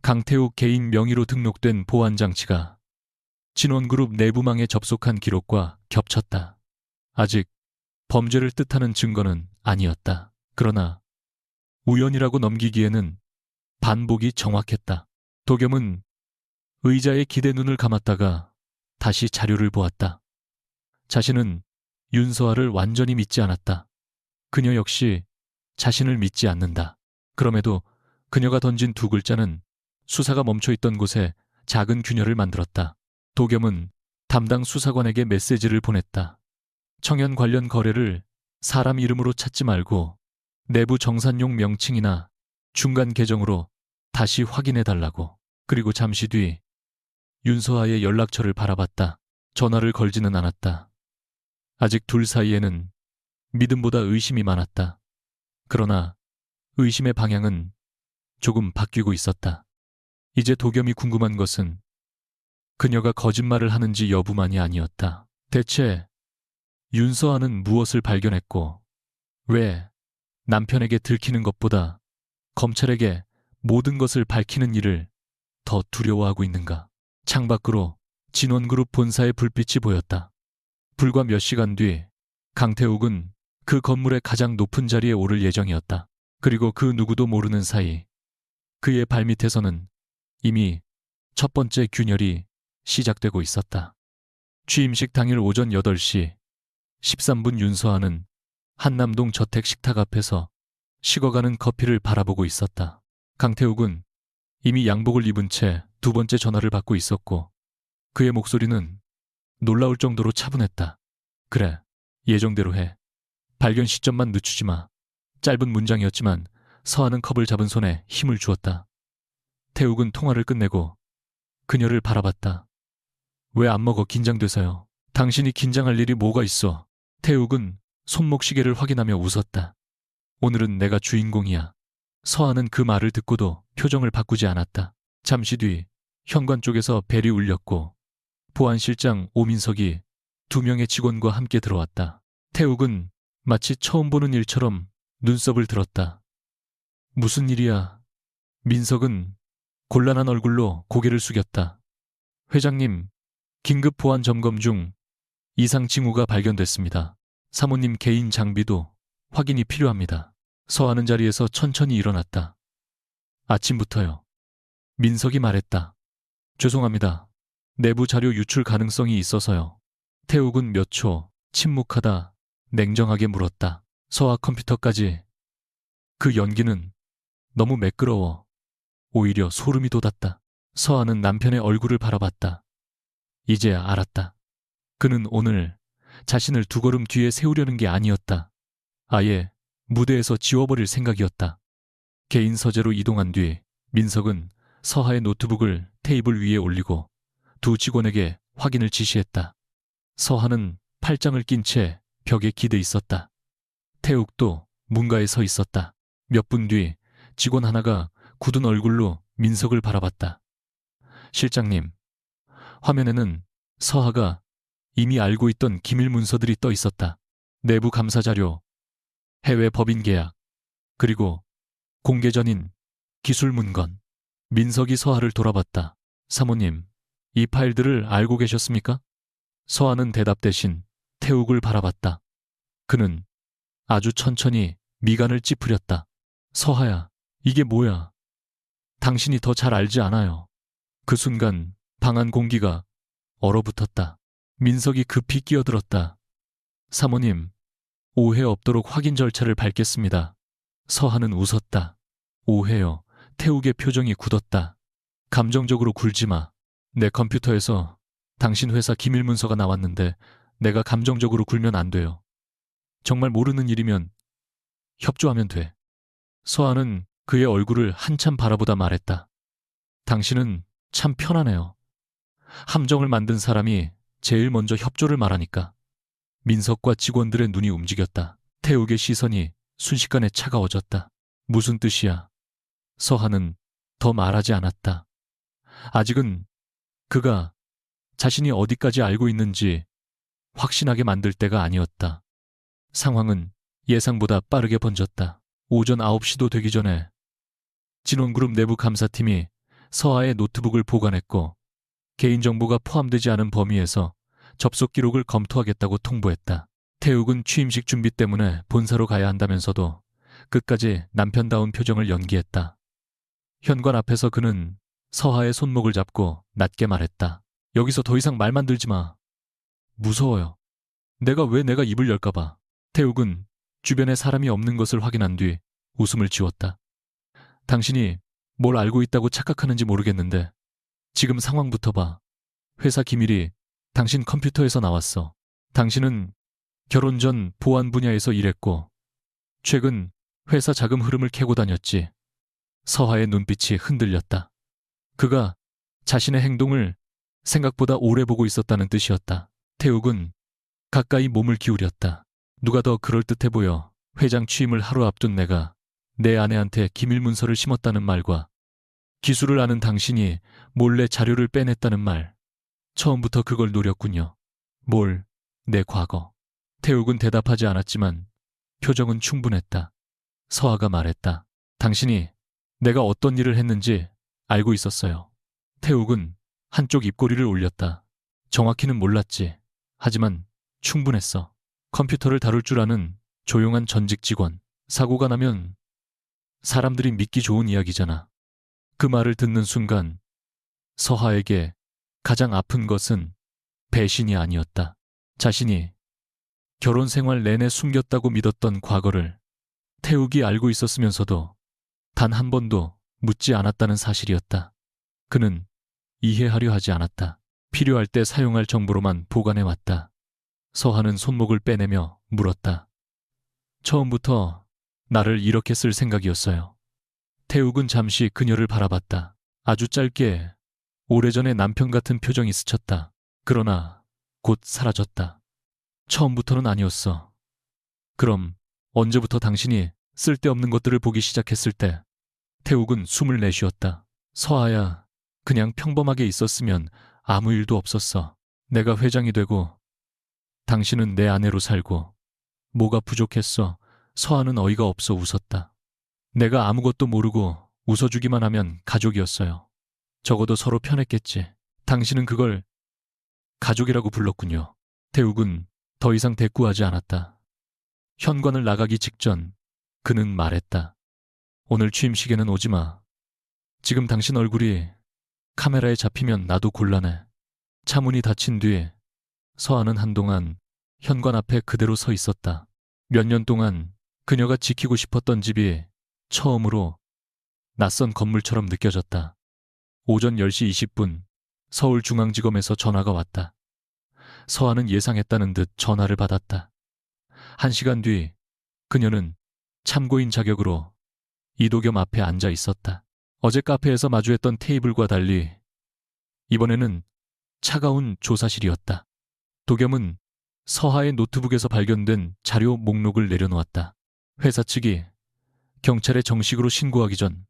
강태욱 개인 명의로 등록된 보안 장치가 진원그룹 내부망에 접속한 기록과 겹쳤다. 아직 범죄를 뜻하는 증거는 아니었다. 그러나 우연이라고 넘기기에는 반복이 정확했다. 도겸은 의자에 기대 눈을 감았다가 다시 자료를 보았다. 자신은 윤서아를 완전히 믿지 않았다. 그녀 역시 자신을 믿지 않는다. 그럼에도 그녀가 던진 두 글자는 수사가 멈춰있던 곳에 작은 균열을 만들었다. 도겸은 담당 수사관에게 메시지를 보냈다. 청연 관련 거래를 사람 이름으로 찾지 말고 내부 정산용 명칭이나 중간 계정으로 다시 확인해달라고. 그리고 잠시 뒤 윤서아의 연락처를 바라봤다. 전화를 걸지는 않았다. 아직 둘 사이에는 믿음보다 의심이 많았다. 그러나 의심의 방향은 조금 바뀌고 있었다. 이제 도겸이 궁금한 것은 그녀가 거짓말을 하는지 여부만이 아니었다. 대체 윤서아는 무엇을 발견했고 왜 남편에게 들키는 것보다 검찰에게 모든 것을 밝히는 일을 더 두려워하고 있는가? 창밖으로 진원그룹 본사의 불빛이 보였다. 불과 몇 시간 뒤 강태욱은 그 건물의 가장 높은 자리에 오를 예정이었다. 그리고 그 누구도 모르는 사이 그의 발밑에서는 이미 첫 번째 균열이 시작되고 있었다. 취임식 당일 오전 8시 13분 윤서아는 한남동 저택 식탁 앞에서 식어가는 커피를 바라보고 있었다. 강태욱은 이미 양복을 입은 채 두 번째 전화를 받고 있었고 그의 목소리는 놀라울 정도로 차분했다. 그래, 예정대로 해. 발견 시점만 늦추지 마. 짧은 문장이었지만 서하는 컵을 잡은 손에 힘을 주었다. 태욱은 통화를 끝내고 그녀를 바라봤다. 왜 안 먹어? 긴장돼서요. 당신이 긴장할 일이 뭐가 있어? 태욱은 손목시계를 확인하며 웃었다. 오늘은 내가 주인공이야. 서하는 그 말을 듣고도 표정을 바꾸지 않았다. 잠시 뒤 현관 쪽에서 벨이 울렸고 보안실장 오민석이 2명의 직원과 함께 들어왔다. 태욱은 마치 처음 보는 일처럼 눈썹을 들었다. 무슨 일이야? 민석은 곤란한 얼굴로 고개를 숙였다. 회장님, 긴급 보안 점검 중 이상 징후가 발견됐습니다. 사모님 개인 장비도 확인이 필요합니다. 서하는 자리에서 천천히 일어났다. 아침부터요. 민석이 말했다. 죄송합니다. 내부 자료 유출 가능성이 있어서요. 태욱은 몇 초 침묵하다 냉정하게 물었다. 서하 컴퓨터까지. 그 연기는 너무 매끄러워. 오히려 소름이 돋았다. 서하는 남편의 얼굴을 바라봤다. 이제야 알았다. 그는 오늘 자신을 두 걸음 뒤에 세우려는 게 아니었다. 아예 무대에서 지워버릴 생각이었다. 개인 서재로 이동한 뒤 민석은 서하의 노트북을 테이블 위에 올리고 두 직원에게 확인을 지시했다. 서하는 팔짱을 낀 채 벽에 기대 있었다. 태욱도 문가에 서 있었다. 몇 분 뒤 직원 하나가 굳은 얼굴로 민석을 바라봤다. 실장님, 화면에는 서하가 이미 알고 있던 기밀 문서들이 떠 있었다. 내부 감사 자료, 해외 법인 계약, 그리고 공개 전인 기술 문건. 민석이 서하를 돌아봤다. 사모님, 이 파일들을 알고 계셨습니까? 서하는 대답 대신 태욱을 바라봤다. 그는 아주 천천히 미간을 찌푸렸다. 서하야, 이게 뭐야? 당신이 더 잘 알지 않아요. 그 순간 방 안 공기가 얼어붙었다. 민석이 급히 끼어들었다. 사모님, 오해 없도록 확인 절차를 밟겠습니다. 서하는 웃었다. 오해요. 태욱의 표정이 굳었다. 감정적으로 굴지 마. 내 컴퓨터에서 당신 회사 기밀 문서가 나왔는데 내가 감정적으로 굴면 안 돼요. 정말 모르는 일이면 협조하면 돼. 서하는 그의 얼굴을 한참 바라보다 말했다. 당신은 참 편하네요. 함정을 만든 사람이 제일 먼저 협조를 말하니까. 민석과 직원들의 눈이 움직였다. 태욱의 시선이 순식간에 차가워졌다. 무슨 뜻이야? 서하는 더 말하지 않았다. 아직은 그가 자신이 어디까지 알고 있는지 확신하게 만들 때가 아니었다. 상황은 예상보다 빠르게 번졌다. 오전 9시도 되기 전에 진원그룹 내부 감사팀이 서하의 노트북을 보관했고 개인정보가 포함되지 않은 범위에서 접속 기록을 검토하겠다고 통보했다. 태욱은 취임식 준비 때문에 본사로 가야 한다면서도 끝까지 남편다운 표정을 연기했다. 현관 앞에서 그는 서하의 손목을 잡고 낮게 말했다. 여기서 더 이상 말만 들지 마. 무서워요. 내가 입을 열까봐. 태욱은 주변에 사람이 없는 것을 확인한 뒤 웃음을 지웠다. 당신이 뭘 알고 있다고 착각하는지 모르겠는데 지금 상황부터 봐. 회사 기밀이 당신 컴퓨터에서 나왔어. 당신은 결혼 전 보안 분야에서 일했고 최근 회사 자금 흐름을 캐고 다녔지. 서하의 눈빛이 흔들렸다. 그가 자신의 행동을 생각보다 오래 보고 있었다는 뜻이었다. 태욱은 가까이 몸을 기울였다. 누가 더 그럴듯해 보여. 회장 취임을 하루 앞둔 내가 내 아내한테 기밀 문서를 심었다는 말과 기술을 아는 당신이 몰래 자료를 빼냈다는 말. 처음부터 그걸 노렸군요. 뭘? 내 과거. 태욱은 대답하지 않았지만 표정은 충분했다. 서하가 말했다. 당신이 내가 어떤 일을 했는지 알고 있었어요. 태욱은 한쪽 입꼬리를 올렸다. 정확히는 몰랐지. 하지만 충분했어. 컴퓨터를 다룰 줄 아는 조용한 전직 직원. 사고가 나면 사람들이 믿기 좋은 이야기잖아. 그 말을 듣는 순간 서하에게 가장 아픈 것은 배신이 아니었다. 자신이 결혼 생활 내내 숨겼다고 믿었던 과거를 태욱이 알고 있었으면서도 단 한 번도 묻지 않았다는 사실이었다. 그는 이해하려 하지 않았다. 필요할 때 사용할 정보로만 보관해왔다. 서하는 손목을 빼내며 물었다. 처음부터 나를 이렇게 쓸 생각이었어요. 태욱은 잠시 그녀를 바라봤다. 아주 짧게 오래전의 남편 같은 표정이 스쳤다. 그러나 곧 사라졌다. 처음부터는 아니었어. 그럼 언제부터 당신이 쓸데없는 것들을 보기 시작했을 때? 태욱은 숨을 내쉬었다. 서하야, 그냥 평범하게 있었으면 아무 일도 없었어. 내가 회장이 되고 당신은 내 아내로 살고 뭐가 부족했어? 서하는 어이가 없어 웃었다. 내가 아무것도 모르고 웃어주기만 하면 가족이었어요. 적어도 서로 편했겠지. 당신은 그걸 가족이라고 불렀군요. 태욱은 더 이상 대꾸하지 않았다. 현관을 나가기 직전 그는 말했다. 오늘 취임식에는 오지 마. 지금 당신 얼굴이 카메라에 잡히면 나도 곤란해. 차문이 닫힌 뒤 서하는 한동안 현관 앞에 그대로 서 있었다. 몇 년 동안 그녀가 지키고 싶었던 집이 처음으로 낯선 건물처럼 느껴졌다. 오전 10시 20분 서울중앙지검에서 전화가 왔다. 서하는 예상했다는 듯 전화를 받았다. 1시간 뒤 그녀는 참고인 자격으로 이도겸 앞에 앉아 있었다. 어제 카페에서 마주했던 테이블과 달리 이번에는 차가운 조사실이었다. 도겸은 서하의 노트북에서 발견된 자료 목록을 내려놓았다. 회사 측이 경찰에 정식으로 신고하기 전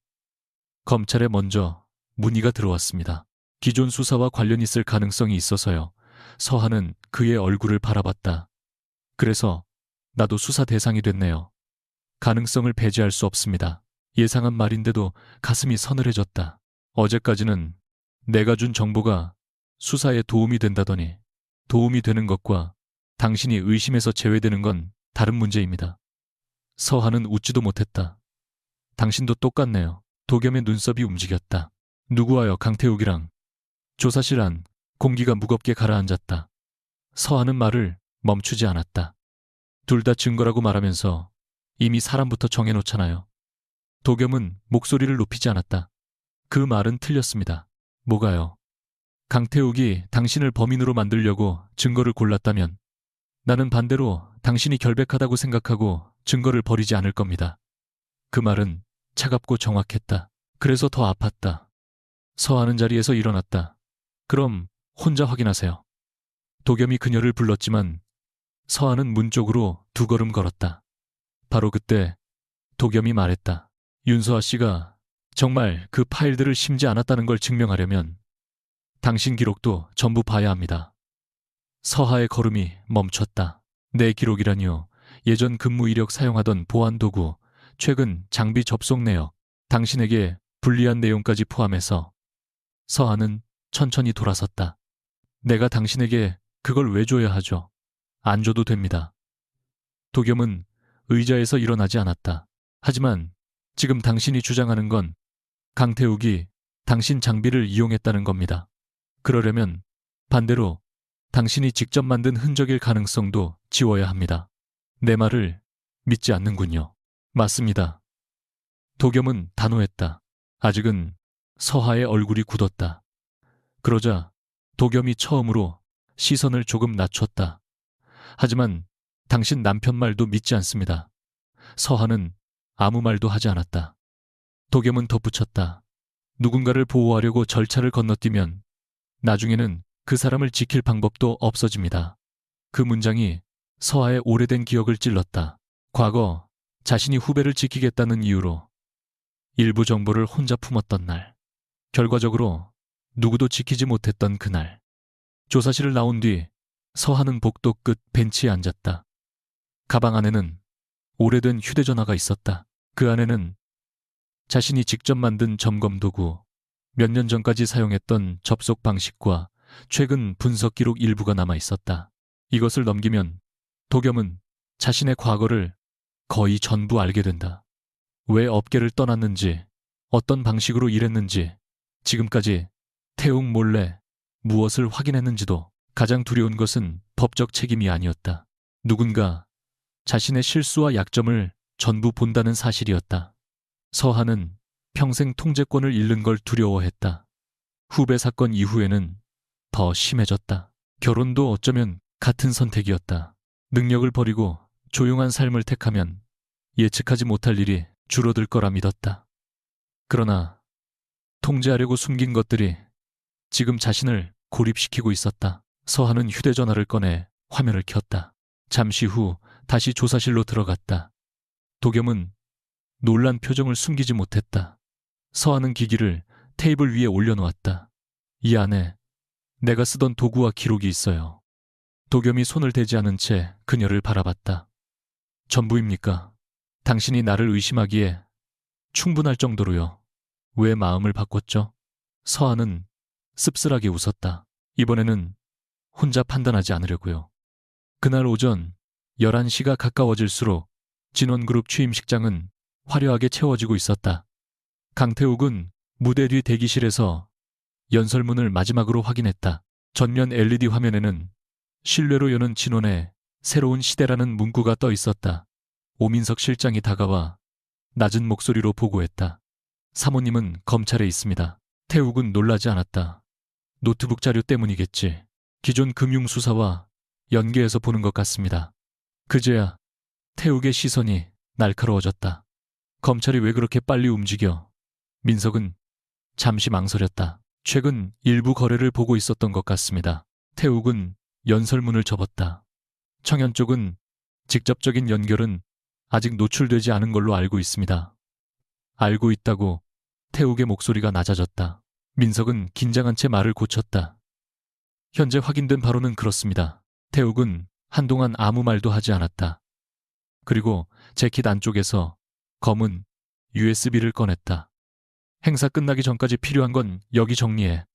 검찰에 먼저 문의가 들어왔습니다. 기존 수사와 관련 있을 가능성이 있어서요. 서하는 그의 얼굴을 바라봤다. 그래서 나도 수사 대상이 됐네요. 가능성을 배제할 수 없습니다. 예상한 말인데도 가슴이 서늘해졌다. 어제까지는 내가 준 정보가 수사에 도움이 된다더니 도움이 되는 것과 당신이 의심에서 제외되는 건 다른 문제입니다. 서하는 웃지도 못했다. 당신도 똑같네요. 도겸의 눈썹이 움직였다. 누구와요? 강태욱이랑. 조사실 안 공기가 무겁게 가라앉았다. 서하는 말을 멈추지 않았다. 둘 다 증거라고 말하면서 이미 사람부터 정해놓잖아요. 도겸은 목소리를 높이지 않았다. 그 말은 틀렸습니다. 뭐가요? 강태욱이 당신을 범인으로 만들려고 증거를 골랐다면 나는 반대로 당신이 결백하다고 생각하고 증거를 버리지 않을 겁니다. 그 말은 차갑고 정확했다. 그래서 더 아팠다. 서하는 자리에서 일어났다. 그럼 혼자 확인하세요. 도겸이 그녀를 불렀지만 서하는 문 쪽으로 2걸음 걸었다. 바로 그때 도겸이 말했다. 윤서아 씨가 정말 그 파일들을 심지 않았다는 걸 증명하려면 당신 기록도 전부 봐야 합니다. 서하의 걸음이 멈췄다. 내 기록이라니요. 예전 근무 이력 사용하던 보안 도구, 최근 장비 접속 내역, 당신에게 불리한 내용까지 포함해서 서한은 천천히 돌아섰다. 내가 당신에게 그걸 왜 줘야 하죠? 안 줘도 됩니다. 도겸은 의자에서 일어나지 않았다. 하지만 지금 당신이 주장하는 건 강태욱이 당신 장비를 이용했다는 겁니다. 그러려면 반대로 당신이 직접 만든 흔적일 가능성도 지워야 합니다. 내 말을 믿지 않는군요. 맞습니다. 도겸은 단호했다. 아직은 서하의 얼굴이 굳었다. 그러자 도겸이 처음으로 시선을 조금 낮췄다. 하지만 당신 남편 말도 믿지 않습니다. 서하는 아무 말도 하지 않았다. 도겸은 덧붙였다. 누군가를 보호하려고 절차를 건너뛰면 나중에는 그 사람을 지킬 방법도 없어집니다. 그 문장이 서하의 오래된 기억을 찔렀다. 과거 자신이 후배를 지키겠다는 이유로 일부 정보를 혼자 품었던 날. 결과적으로 누구도 지키지 못했던 그날. 조사실을 나온 뒤 서하는 복도 끝 벤치에 앉았다. 가방 안에는 오래된 휴대전화가 있었다. 그 안에는 자신이 직접 만든 점검 도구, 몇 년 전까지 사용했던 접속 방식과 최근 분석 기록 일부가 남아 있었다. 이것을 넘기면 도겸은 자신의 과거를 거의 전부 알게 된다. 왜 업계를 떠났는지, 어떤 방식으로 일했는지, 지금까지 태욱 몰래 무엇을 확인했는지도. 가장 두려운 것은 법적 책임이 아니었다. 누군가 자신의 실수와 약점을 전부 본다는 사실이었다. 서하는 평생 통제권을 잃는 걸 두려워했다. 후배 사건 이후에는 더 심해졌다. 결혼도 어쩌면 같은 선택이었다. 능력을 버리고 조용한 삶을 택하면 예측하지 못할 일이 줄어들 거라 믿었다. 그러나 통제하려고 숨긴 것들이 지금 자신을 고립시키고 있었다. 서하는 휴대전화를 꺼내 화면을 켰다. 잠시 후 다시 조사실로 들어갔다. 도겸은 놀란 표정을 숨기지 못했다. 서하는 기기를 테이블 위에 올려놓았다. 이 안에 내가 쓰던 도구와 기록이 있어요. 도겸이 손을 대지 않은 채 그녀를 바라봤다. 전부입니까? 당신이 나를 의심하기에 충분할 정도로요. 왜 마음을 바꿨죠? 서하는 씁쓸하게 웃었다. 이번에는 혼자 판단하지 않으려고요. 그날 오전 11시가 가까워질수록 진원그룹 취임식장은 화려하게 채워지고 있었다. 강태욱은 무대 뒤 대기실에서 연설문을 마지막으로 확인했다. 전면 LED 화면에는 신뢰로 여는 진원의 새로운 시대라는 문구가 떠 있었다. 오민석 실장이 다가와 낮은 목소리로 보고했다. 사모님은 검찰에 있습니다. 태욱은 놀라지 않았다. 노트북 자료 때문이겠지. 기존 금융수사와 연계해서 보는 것 같습니다. 그제야 태욱의 시선이 날카로워졌다. 검찰이 왜 그렇게 빨리 움직여? 민석은 잠시 망설였다. 최근 일부 거래를 보고 있었던 것 같습니다. 태욱은 연설문을 접었다. 청현 쪽은 직접적인 연결은 아직 노출되지 않은 걸로 알고 있습니다. 알고 있다고 태욱의 목소리가 낮아졌다. 민석은 긴장한 채 말을 고쳤다. 현재 확인된 바로는 그렇습니다. 태욱은 한동안 아무 말도 하지 않았다. 그리고 재킷 안쪽에서 검은 USB를 꺼냈다. 행사 끝나기 전까지 필요한 건 여기 정리해.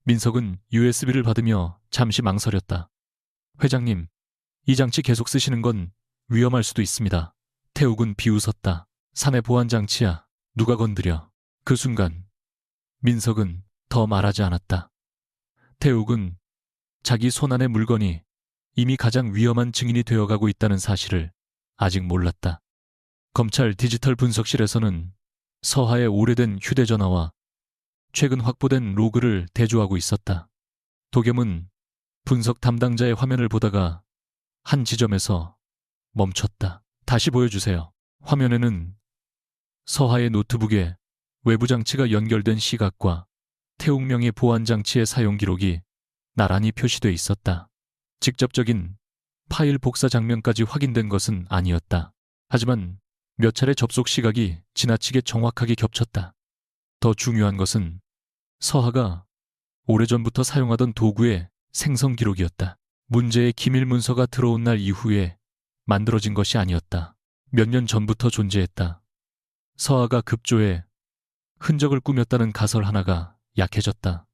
민석은 USB를 받으며 잠시 망설였다. 회장님, 이 장치 계속 쓰시는 건 위험할 수도 있습니다. 태욱은 비웃었다. 사내 보안 장치야. 누가 건드려. 그 순간 민석은 더 말하지 않았다. 태욱은 자기 손안의 물건이 이미 가장 위험한 증인이 되어가고 있다는 사실을 아직 몰랐다. 검찰 디지털 분석실에서는 서하의 오래된 휴대전화와 최근 확보된 로그를 대조하고 있었다. 도겸은 분석 담당자의 화면을 보다가 한 지점에서 멈췄다. 다시 보여주세요. 화면에는 서하의 노트북에 외부 장치가 연결된 시각과 태욱명의 보안 장치의 사용 기록이 나란히 표시돼 있었다. 직접적인 파일 복사 장면까지 확인된 것은 아니었다. 하지만 몇 차례 접속 시각이 지나치게 정확하게 겹쳤다. 더 중요한 것은 서하가 오래전부터 사용하던 도구의 생성 기록이었다. 문제의 기밀 문서가 들어온 날 이후에 만들어진 것이 아니었다. 몇 년 전부터 존재했다. 서아가 급조해 흔적을 꾸몄다는 가설 하나가 약해졌다.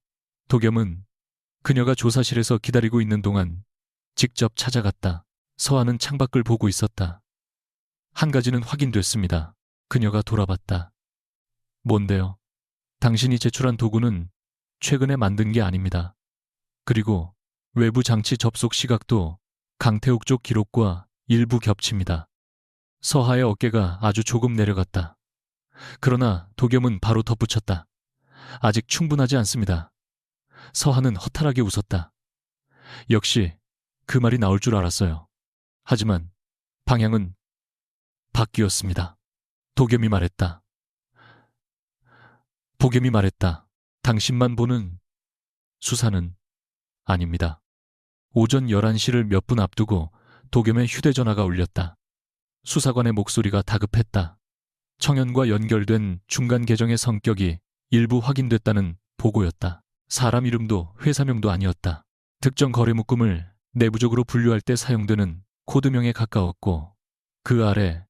도겸은 그녀가 조사실에서 기다리고 있는 동안 직접 찾아갔다. 서아는 창밖을 보고 있었다. 한 가지는 확인됐습니다. 그녀가 돌아봤다. 뭔데요? 당신이 제출한 도구는 최근에 만든 게 아닙니다. 그리고 외부 장치 접속 시각도 강태욱 쪽 기록과 일부 겹칩니다. 서하의 어깨가 아주 조금 내려갔다. 그러나 도겸은 바로 덧붙였다. 아직 충분하지 않습니다. 서하는 허탈하게 웃었다. 역시 그 말이 나올 줄 알았어요. 하지만 방향은 바뀌었습니다. 도겸이 말했다. 도겸이 말했다. 당신만 보는 수사는 아닙니다. 오전 11시를 몇 분 앞두고 도겸의 휴대전화가 울렸다. 수사관의 목소리가 다급했다. 청연과 연결된 중간 계정의 성격이 일부 확인됐다는 보고였다. 사람 이름도 회사명도 아니었다. 특정 거래 묶음을 내부적으로 분류할 때 사용되는 코드명에 가까웠고 그 아래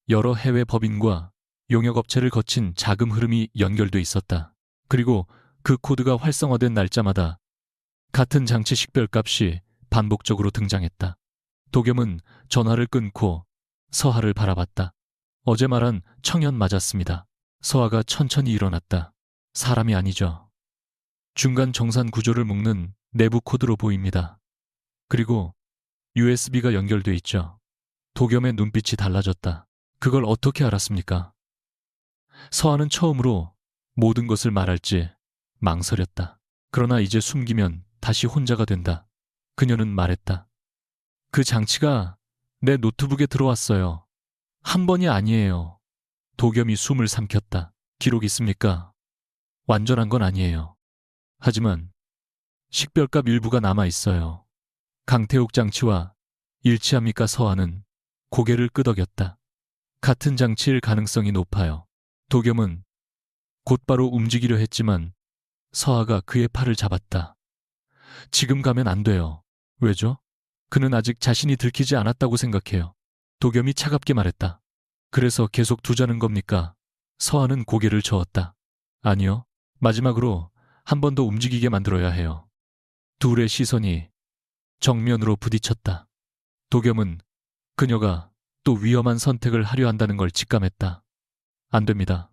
여러 해외 법인과 용역업체를 거친 자금 흐름이 연결돼 있었다. 그리고 그 코드가 활성화된 날짜마다 같은 장치 식별값이 반복적으로 등장했다. 도겸은 전화를 끊고 서하를 바라봤다. 어제 말한 청연 맞았습니다. 서하가 천천히 일어났다. 사람이 아니죠. 중간 정산 구조를 묶는 내부 코드로 보입니다. 그리고 USB가 연결돼 있죠. 도겸의 눈빛이 달라졌다. 그걸 어떻게 알았습니까? 서하는 처음으로 모든 것을 말할지 망설였다. 그러나 이제 숨기면 다시 혼자가 된다. 그녀는 말했다. 그 장치가 내 노트북에 들어왔어요. 한 번이 아니에요. 도겸이 숨을 삼켰다. 기록 있습니까? 완전한 건 아니에요. 하지만 식별값 일부가 남아 있어요. 강태욱 장치와 일치합니까? 서하는 고개를 끄덕였다. 같은 장치일 가능성이 높아요. 도겸은 곧바로 움직이려 했지만 서하가 그의 팔을 잡았다. 지금 가면 안 돼요. 왜죠? 그는 아직 자신이 들키지 않았다고 생각해요. 도겸이 차갑게 말했다. 그래서 계속 두자는 겁니까? 서하는 고개를 저었다. 아니요. 마지막으로 한 번 더 움직이게 만들어야 해요. 둘의 시선이 정면으로 부딪혔다. 도겸은 그녀가 또 위험한 선택을 하려 한다는 걸 직감했다. 안 됩니다.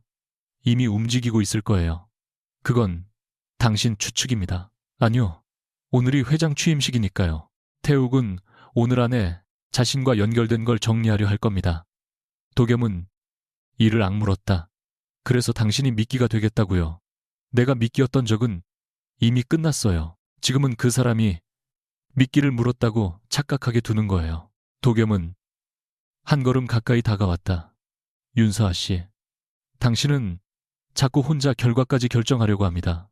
이미 움직이고 있을 거예요. 그건 당신 추측입니다. 아니요. 오늘이 회장 취임식이니까요. 태욱은 오늘 안에 자신과 연결된 걸 정리하려 할 겁니다. 도겸은 이를 악물었다. 그래서 당신이 미끼가 되겠다고요. 내가 미끼였던 적은 이미 끝났어요. 지금은 그 사람이 미끼를 물었다고 착각하게 두는 거예요. 도겸은 한 걸음 가까이 다가왔다. 윤서아 씨, 당신은 자꾸 혼자 결과까지 결정하려고 합니다.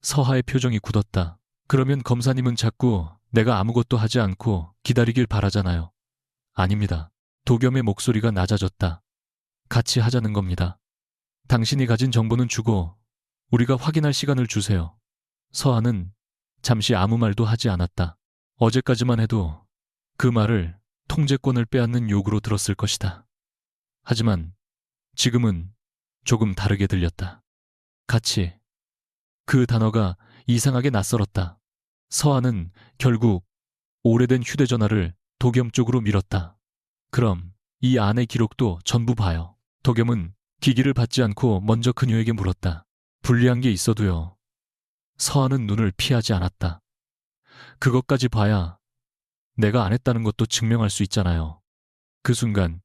서하의 표정이 굳었다. 그러면 검사님은 자꾸 내가 아무것도 하지 않고 기다리길 바라잖아요. 아닙니다. 도겸의 목소리가 낮아졌다. 같이 하자는 겁니다. 당신이 가진 정보는 주고 우리가 확인할 시간을 주세요. 서하는 잠시 아무 말도 하지 않았다. 어제까지만 해도 그 말을 통제권을 빼앗는 요구로 들었을 것이다. 하지만 지금은 조금 다르게 들렸다. 같이. 그 단어가 이상하게 낯설었다. 서하는 결국 오래된 휴대전화를 도겸 쪽으로 밀었다. 그럼 이 안의 기록도 전부 봐요. 도겸은 기기를 받지 않고 먼저 그녀에게 물었다. 불리한 게 있어도요. 서하는 눈을 피하지 않았다. 그것까지 봐야 내가 안 했다는 것도 증명할 수 있잖아요. 그 순간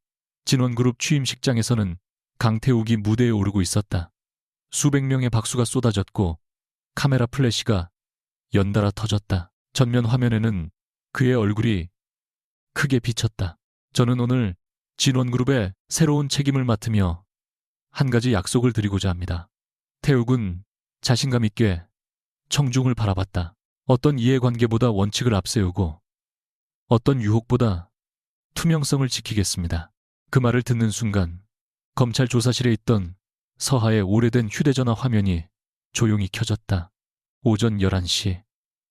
진원그룹 취임식장에서는 강태욱이 무대에 오르고 있었다. 수백 명의 박수가 쏟아졌고 카메라 플래시가 연달아 터졌다. 전면 화면에는 그의 얼굴이 크게 비쳤다. 저는 오늘 진원그룹의 새로운 책임을 맡으며 한 가지 약속을 드리고자 합니다. 태욱은 자신감 있게 청중을 바라봤다. 어떤 이해관계보다 원칙을 앞세우고 어떤 유혹보다 투명성을 지키겠습니다. 그 말을 듣는 순간 검찰 조사실에 있던 서하의 오래된 휴대전화 화면이 조용히 켜졌다. 오전 11시.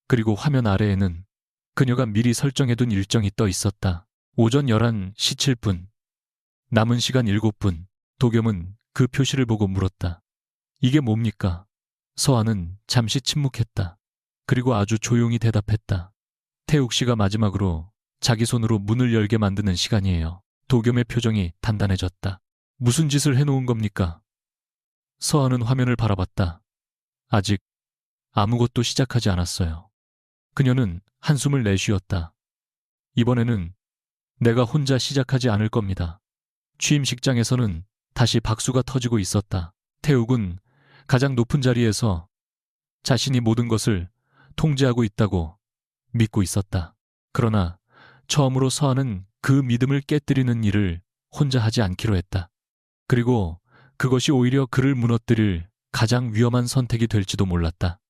그리고 화면 아래에는 그녀가 미리 설정해둔 일정이 떠 있었다. 오전 11시 7분. 남은 시간 7분. 도겸은 그 표시를 보고 물었다. 이게 뭡니까? 서한은 잠시 침묵했다. 그리고 아주 조용히 대답했다. 태욱 씨가 마지막으로 자기 손으로 문을 열게 만드는 시간이에요. 도겸의 표정이 단단해졌다. 무슨 짓을 해놓은 겁니까? 서한은 화면을 바라봤다. 아직 아무것도 시작하지 않았어요. 그녀는 한숨을 내쉬었다. 이번에는 내가 혼자 시작하지 않을 겁니다. 취임식장에서는 다시 박수가 터지고 있었다. 태욱은 가장 높은 자리에서 자신이 모든 것을 통제하고 있다고 믿고 있었다. 그러나 처음으로 서한은 그 믿음을 깨뜨리는 일을 혼자 하지 않기로 했다. 그리고 그것이 오히려 그를 무너뜨릴 가장 위험한 선택이 될지도 몰랐다.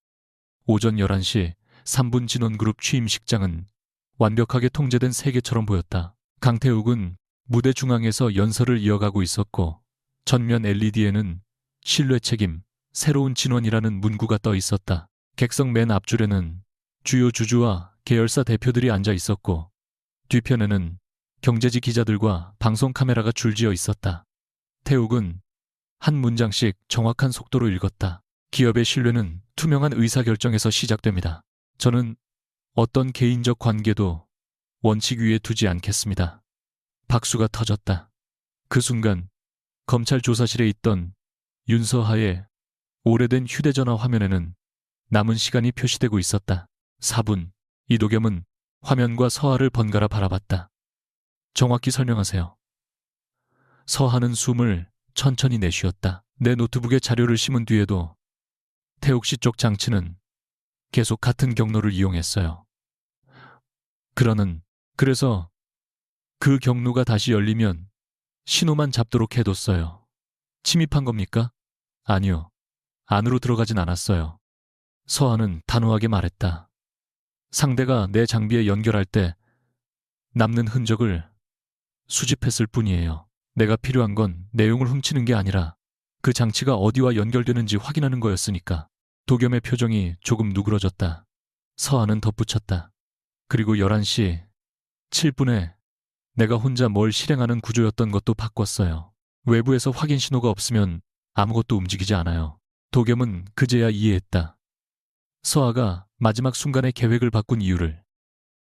오전 11시 3분 진원그룹 취임식장은 완벽하게 통제된 세계처럼 보였다. 강태욱은 무대 중앙에서 연설을 이어가고 있었고 전면 LED에는 신뢰 책임, 새로운 진원이라는 문구가 떠 있었다. 객석 맨 앞줄에는 주요 주주와 계열사 대표들이 앉아 있었고 뒤편에는 경제지 기자들과 방송 카메라가 줄지어 있었다. 태욱은 한 문장씩 정확한 속도로 읽었다. 기업의 신뢰는 투명한 의사결정에서 시작됩니다. 저는 어떤 개인적 관계도 원칙 위에 두지 않겠습니다. 박수가 터졌다. 그 순간 검찰 조사실에 있던 윤서하의 오래된 휴대전화 화면에는 남은 시간이 표시되고 있었다. 4분. 이도겸은 화면과 서하를 번갈아 바라봤다. 정확히 설명하세요. 서하는 숨을 천천히 내쉬었다. 내 노트북에 자료를 심은 뒤에도 태욱 씨 쪽 장치는 계속 같은 경로를 이용했어요. 그래서 그 경로가 다시 열리면 신호만 잡도록 해뒀어요. 침입한 겁니까? 아니요. 안으로 들어가진 않았어요. 서하는 단호하게 말했다. 상대가 내 장비에 연결할 때 남는 흔적을 수집했을 뿐이에요. 내가 필요한 건 내용을 훔치는 게 아니라 그 장치가 어디와 연결되는지 확인하는 거였으니까. 도겸의 표정이 조금 누그러졌다. 서하는 덧붙였다. 그리고 11시 7분에 내가 혼자 뭘 실행하는 구조였던 것도 바꿨어요. 외부에서 확인 신호가 없으면 아무것도 움직이지 않아요. 도겸은 그제야 이해했다. 서하가 마지막 순간에 계획을 바꾼 이유를.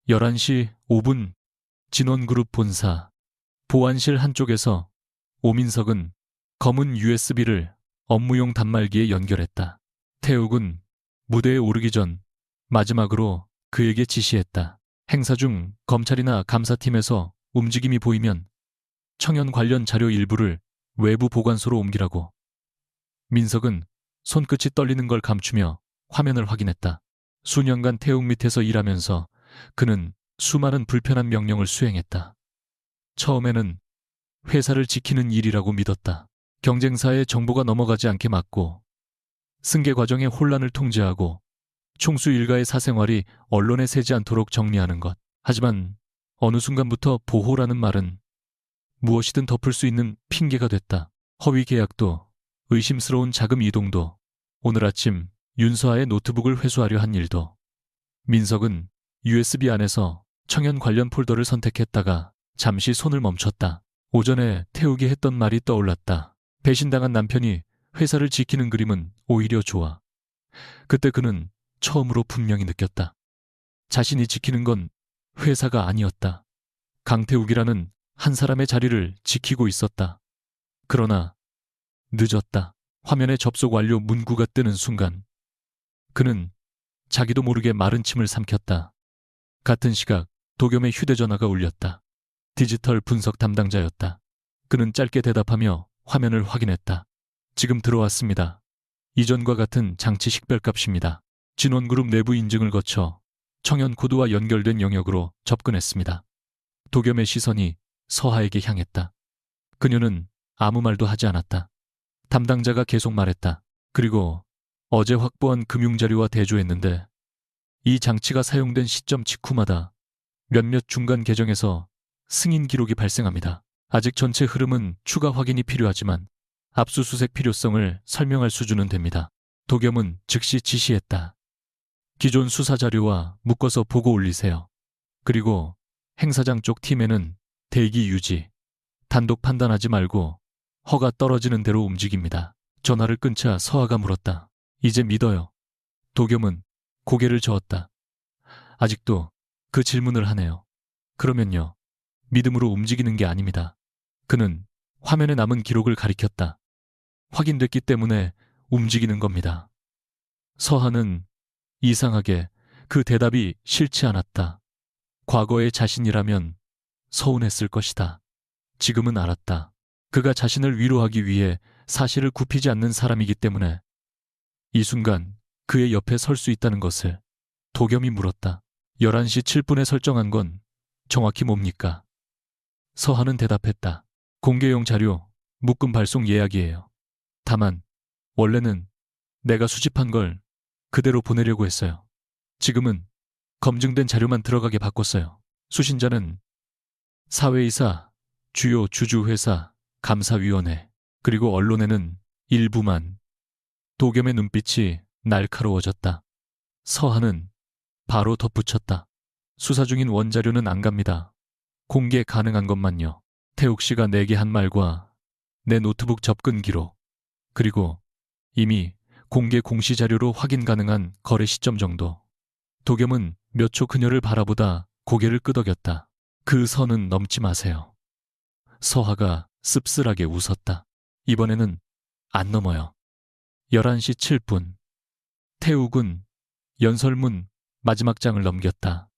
11시 5분 진원그룹 본사 보안실 한쪽에서 오민석은 검은 USB를 업무용 단말기에 연결했다. 태욱은 무대에 오르기 전 마지막으로 그에게 지시했다. 행사 중 검찰이나 감사팀에서 움직임이 보이면 청연 관련 자료 일부를 외부 보관소로 옮기라고. 민석은 손끝이 떨리는 걸 감추며 화면을 확인했다. 수년간 태욱 밑에서 일하면서 그는 수많은 불편한 명령을 수행했다. 처음에는 회사를 지키는 일이라고 믿었다. 경쟁사의 정보가 넘어가지 않게 막고 승계 과정의 혼란을 통제하고 총수 일가의 사생활이 언론에 새지 않도록 정리하는 것. 하지만 어느 순간부터 보호라는 말은 무엇이든 덮을 수 있는 핑계가 됐다. 허위 계약도 의심스러운 자금 이동도 오늘 아침 윤서아의 노트북을 회수하려 한 일도. 민석은 USB 안에서 청연 관련 폴더를 선택했다가 잠시 손을 멈췄다. 오전에 태욱이 했던 말이 떠올랐다. 배신당한 남편이 회사를 지키는 그림은 오히려 좋아. 그때 그는 처음으로 분명히 느꼈다. 자신이 지키는 건 회사가 아니었다. 강태욱이라는 한 사람의 자리를 지키고 있었다. 그러나 늦었다. 화면에 접속 완료 문구가 뜨는 순간 그는 자기도 모르게 마른 침을 삼켰다. 같은 시각 도겸의 휴대전화가 울렸다. 디지털 분석 담당자였다. 그는 짧게 대답하며 화면을 확인했다. 지금 들어왔습니다. 이전과 같은 장치 식별값입니다. 진원그룹 내부 인증을 거쳐 청연 코드와 연결된 영역으로 접근했습니다. 도겸의 시선이 서하에게 향했다. 그녀는 아무 말도 하지 않았다. 담당자가 계속 말했다. 그리고 어제 확보한 금융자료와 대조했는데 이 장치가 사용된 시점 직후마다 몇몇 중간 계정에서 승인 기록이 발생합니다. 아직 전체 흐름은 추가 확인이 필요하지만 압수수색 필요성을 설명할 수준은 됩니다. 도겸은 즉시 지시했다. 기존 수사 자료와 묶어서 보고 올리세요. 그리고 행사장 쪽 팀에는 대기 유지. 단독 판단하지 말고 허가 떨어지는 대로 움직입니다. 전화를 끊자 서하가 물었다. 이제 믿어요. 도겸은 고개를 저었다. 아직도 그 질문을 하네요. 그러면요. 믿음으로 움직이는 게 아닙니다. 그는 화면에 남은 기록을 가리켰다. 확인됐기 때문에 움직이는 겁니다. 서하는 이상하게 그 대답이 싫지 않았다. 과거의 자신이라면 서운했을 것이다. 지금은 알았다. 그가 자신을 위로하기 위해 사실을 굽히지 않는 사람이기 때문에 이 순간 그의 옆에 설 수 있다는 것을. 도겸이 물었다. 11시 7분에 설정한 건 정확히 뭡니까? 서하는 대답했다. 공개용 자료, 묶음 발송 예약이에요. 다만 원래는 내가 수집한 걸 그대로 보내려고 했어요. 지금은 검증된 자료만 들어가게 바꿨어요. 수신자는 사회이사, 주요 주주회사, 감사위원회, 그리고 언론에는 일부만. 도겸의 눈빛이 날카로워졌다. 서하는 바로 덧붙였다. 수사 중인 원자료는 안 갑니다. 공개 가능한 것만요. 태욱 씨가 내게 한 말과 내 노트북 접근 기록, 그리고 이미 공개 공시 자료로 확인 가능한 거래 시점 정도. 도겸은 몇 초 그녀를 바라보다 고개를 끄덕였다. 그 선은 넘지 마세요. 서하가 씁쓸하게 웃었다. 이번에는 안 넘어요. 11시 7분. 태욱은 연설문 마지막 장을 넘겼다.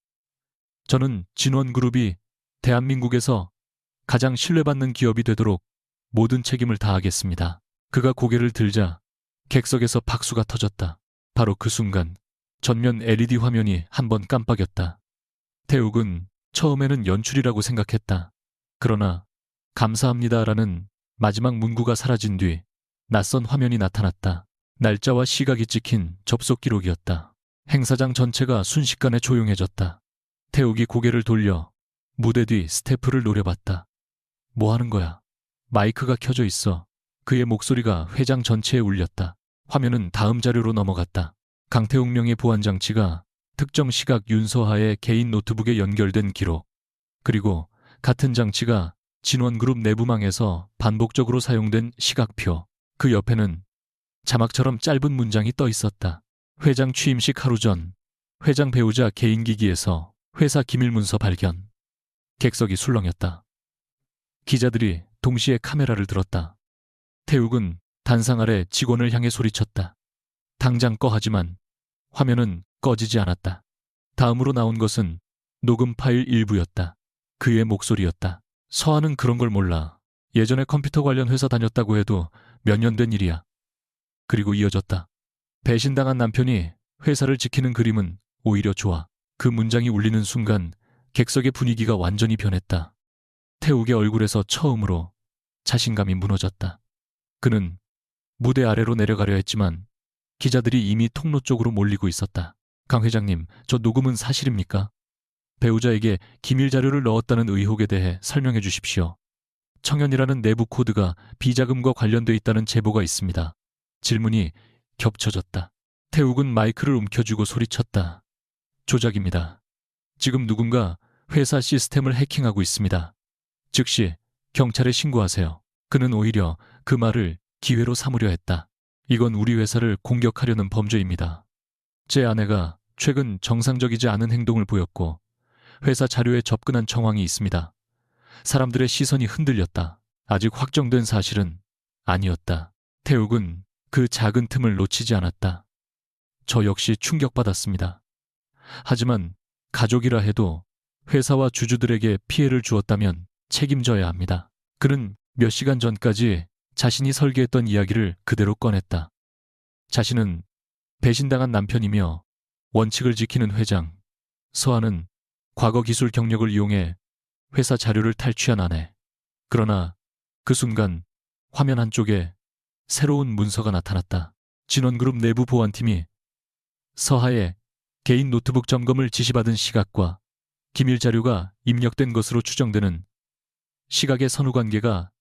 저는 진원그룹이 대한민국에서 가장 신뢰받는 기업이 되도록 모든 책임을 다하겠습니다. 그가 고개를 들자 객석에서 박수가 터졌다. 바로 그 순간 전면 LED 화면이 한번 깜빡였다. 태욱은 처음에는 연출이라고 생각했다. 그러나 감사합니다라는 마지막 문구가 사라진 뒤 낯선 화면이 나타났다. 날짜와 시각이 찍힌 접속 기록이었다. 행사장 전체가 순식간에 조용해졌다. 태욱이 고개를 돌려 무대 뒤 스태프를 노려봤다. 뭐 하는 거야? 마이크가 켜져 있어. 그의 목소리가 회장 전체에 울렸다. 화면은 다음 자료로 넘어갔다. 강태욱 명의 보안 장치가 특정 시각 윤서하의 개인 노트북에 연결된 기록, 그리고 같은 장치가 진원그룹 내부망에서 반복적으로 사용된 시각표, 그 옆에는 자막처럼 짧은 문장이 떠 있었다. 회장 취임식 하루 전, 회장 배우자 개인기기에서 회사 기밀문서 발견. 객석이 술렁였다. 기자들이 동시에 카메라를 들었다. 태욱은 단상 아래 직원을 향해 소리쳤다. 당장 꺼. 하지만 화면은 꺼지지 않았다. 다음으로 나온 것은 녹음 파일 일부였다. 그의 목소리였다. 서하는 그런 걸 몰라. 예전에 컴퓨터 관련 회사 다녔다고 해도 몇 년 된 일이야. 그리고 이어졌다. 배신당한 남편이 회사를 지키는 그림은 오히려 좋아. 그 문장이 울리는 순간 객석의 분위기가 완전히 변했다. 태욱의 얼굴에서 처음으로 자신감이 무너졌다. 그는 무대 아래로 내려가려 했지만 기자들이 이미 통로 쪽으로 몰리고 있었다. 강 회장님, 저 녹음은 사실입니까? 배우자에게 기밀 자료를 넣었다는 의혹에 대해 설명해 주십시오. 청연이라는 내부 코드가 비자금과 관련돼 있다는 제보가 있습니다. 질문이 겹쳐졌다. 태욱은 마이크를 움켜쥐고 소리쳤다. 조작입니다. 지금 누군가 회사 시스템을 해킹하고 있습니다. 즉시 경찰에 신고하세요. 그는 오히려 그 말을 기회로 삼으려 했다. 이건 우리 회사를 공격하려는 범죄입니다. 제 아내가 최근 정상적이지 않은 행동을 보였고 회사 자료에 접근한 정황이 있습니다. 사람들의 시선이 흔들렸다. 아직 확정된 사실은 아니었다. 태욱은 그 작은 틈을 놓치지 않았다. 저 역시 충격받았습니다. 하지만 가족이라 해도 회사와 주주들에게 피해를 주었다면 책임져야 합니다. 그는 몇 시간 전까지 자신이 설계했던 이야기를 그대로 꺼냈다. 자신은 배신당한 남편이며 원칙을 지키는 회장, 서하는 과거 기술 경력을 이용해 회사 자료를 탈취한 아내. 그러나 그 순간 화면 한쪽에 새로운 문서가 나타났다. 진원그룹 내부 보안팀이 서하의 개인 노트북 점검을 지시받은 시각과 기밀 자료가 입력된 것으로 추정되는 시각의 선후관계가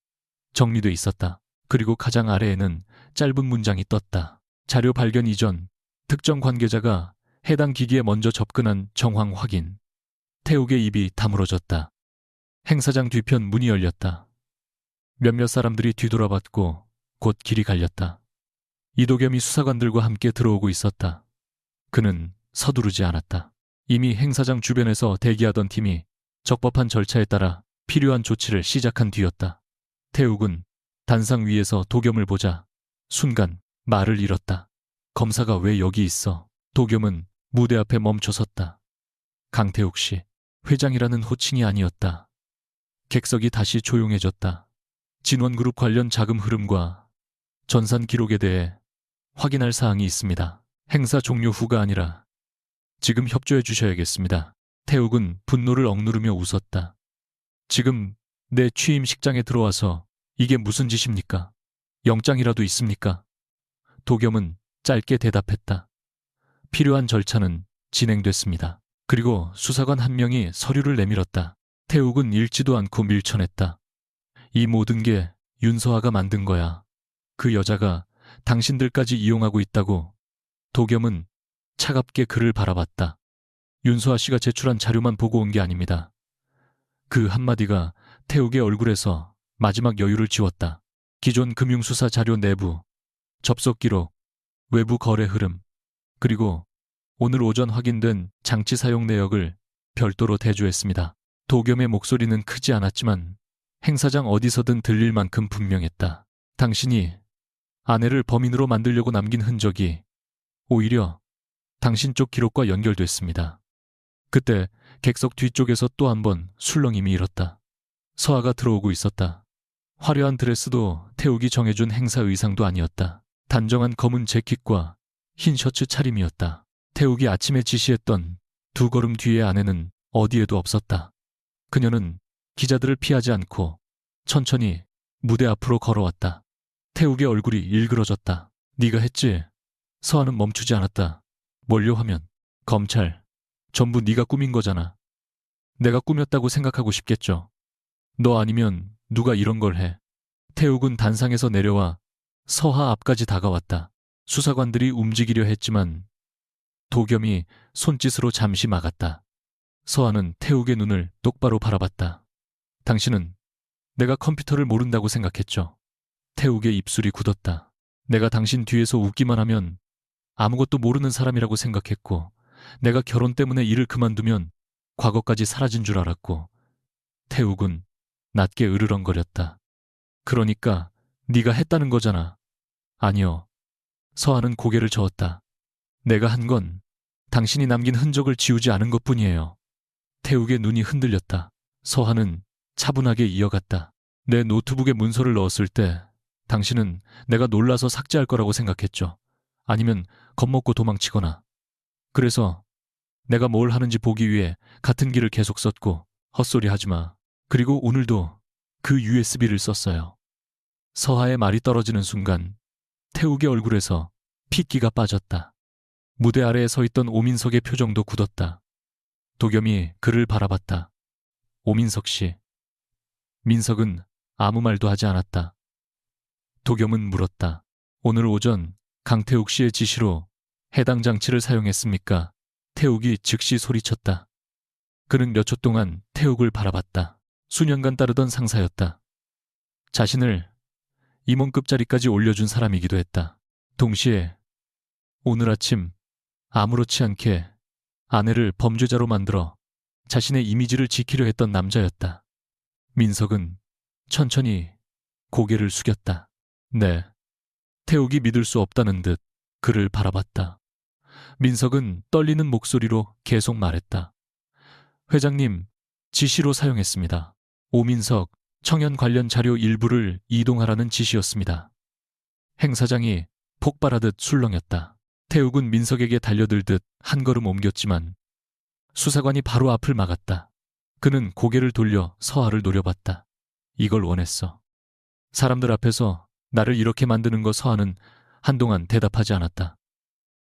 정리돼 있었다. 그리고 가장 아래에는 짧은 문장이 떴다. 자료 발견 이전 특정 관계자가 해당 기기에 먼저 접근한 정황 확인. 태욱의 입이 다물어졌다. 행사장 뒤편 문이 열렸다. 몇몇 사람들이 뒤돌아봤고 곧 길이 갈렸다. 이도겸이 수사관들과 함께 들어오고 있었다. 그는 서두르지 않았다. 이미 행사장 주변에서 대기하던 팀이 적법한 절차에 따라 필요한 조치를 시작한 뒤였다. 태욱은 단상 위에서 도겸을 보자 순간 말을 잃었다. 검사가 왜 여기 있어? 도겸은 무대 앞에 멈춰섰다. 강태욱 씨, 회장이라는 호칭이 아니었다. 객석이 다시 조용해졌다. 진원그룹 관련 자금 흐름과 전산 기록에 대해 확인할 사항이 있습니다. 행사 종료 후가 아니라 지금 협조해 주셔야겠습니다. 태욱은 분노를 억누르며 웃었다. 지금 내 취임식장에 들어와서 이게 무슨 짓입니까? 영장이라도 있습니까? 도겸은 짧게 대답했다. 필요한 절차는 진행됐습니다. 그리고 수사관 한 명이 서류를 내밀었다. 태욱은 읽지도 않고 밀쳐냈다. 이 모든 게 윤서아가 만든 거야. 그 여자가 당신들까지 이용하고 있다고. 도겸은 차갑게 그를 바라봤다. 윤서아 씨가 제출한 자료만 보고 온 게 아닙니다. 그 한마디가 태욱의 얼굴에서 마지막 여유를 지웠다. 기존 금융수사 자료 내부, 접속 기록, 외부 거래 흐름, 그리고 오늘 오전 확인된 장치 사용 내역을 별도로 대조했습니다. 도겸의 목소리는 크지 않았지만 행사장 어디서든 들릴 만큼 분명했다. 당신이 아내를 범인으로 만들려고 남긴 흔적이 오히려 당신 쪽 기록과 연결됐습니다. 그때 객석 뒤쪽에서 또 한 번 술렁임이 일었다. 서아가 들어오고 있었다. 화려한 드레스도 태욱이 정해준 행사 의상도 아니었다. 단정한 검은 재킷과 흰 셔츠 차림이었다. 태욱이 아침에 지시했던 두 걸음 뒤의 아내는 어디에도 없었다. 그녀는 기자들을 피하지 않고 천천히 무대 앞으로 걸어왔다. 태욱의 얼굴이 일그러졌다. 네가 했지? 서아는 멈추지 않았다. 뭘요 하면 검찰, 전부 네가 꾸민 거잖아. 내가 꾸몄다고 생각하고 싶겠죠. 너 아니면 누가 이런 걸 해. 태욱은 단상에서 내려와 서하 앞까지 다가왔다. 수사관들이 움직이려 했지만 도겸이 손짓으로 잠시 막았다. 서하는 태욱의 눈을 똑바로 바라봤다. 당신은 내가 컴퓨터를 모른다고 생각했죠. 태욱의 입술이 굳었다. 내가 당신 뒤에서 웃기만 하면 아무것도 모르는 사람이라고 생각했고, 내가 결혼 때문에 일을 그만두면 과거까지 사라진 줄 알았고. 태욱은 낮게 으르렁거렸다. 그러니까 네가 했다는 거잖아. 아니요. 서하는 고개를 저었다. 내가 한 건 당신이 남긴 흔적을 지우지 않은 것뿐이에요. 태욱의 눈이 흔들렸다. 서하는 차분하게 이어갔다. 내 노트북에 문서를 넣었을 때 당신은 내가 놀라서 삭제할 거라고 생각했죠. 아니면 겁먹고 도망치거나. 그래서 내가 뭘 하는지 보기 위해 같은 길을 계속 썼고. 헛소리 하지 마. 그리고 오늘도 그 USB를 썼어요. 서하의 말이 떨어지는 순간 태욱의 얼굴에서 핏기가 빠졌다. 무대 아래에 서 있던 오민석의 표정도 굳었다. 도겸이 그를 바라봤다. 오민석 씨. 민석은 아무 말도 하지 않았다. 도겸은 물었다. 오늘 오전 강태욱 씨의 지시로 해당 장치를 사용했습니까? 태욱이 즉시 소리쳤다. 그는 몇 초 동안 태욱을 바라봤다. 수년간 따르던 상사였다. 자신을 임원급자리까지 올려준 사람이기도 했다. 동시에 오늘 아침 아무렇지 않게 아내를 범죄자로 만들어 자신의 이미지를 지키려 했던 남자였다. 민석은 천천히 고개를 숙였다. 네. 태욱이 믿을 수 없다는 듯 그를 바라봤다. 민석은 떨리는 목소리로 계속 말했다. 회장님, 지시로 사용했습니다. 오민석, 청연 관련 자료 일부를 이동하라는 지시였습니다. 행사장이 폭발하듯 술렁였다. 태욱은 민석에게 달려들듯 한 걸음 옮겼지만 수사관이 바로 앞을 막았다. 그는 고개를 돌려 서하를 노려봤다. 이걸 원했어. 사람들 앞에서 나를 이렇게 만드는 거. 서하는 한동안 대답하지 않았다.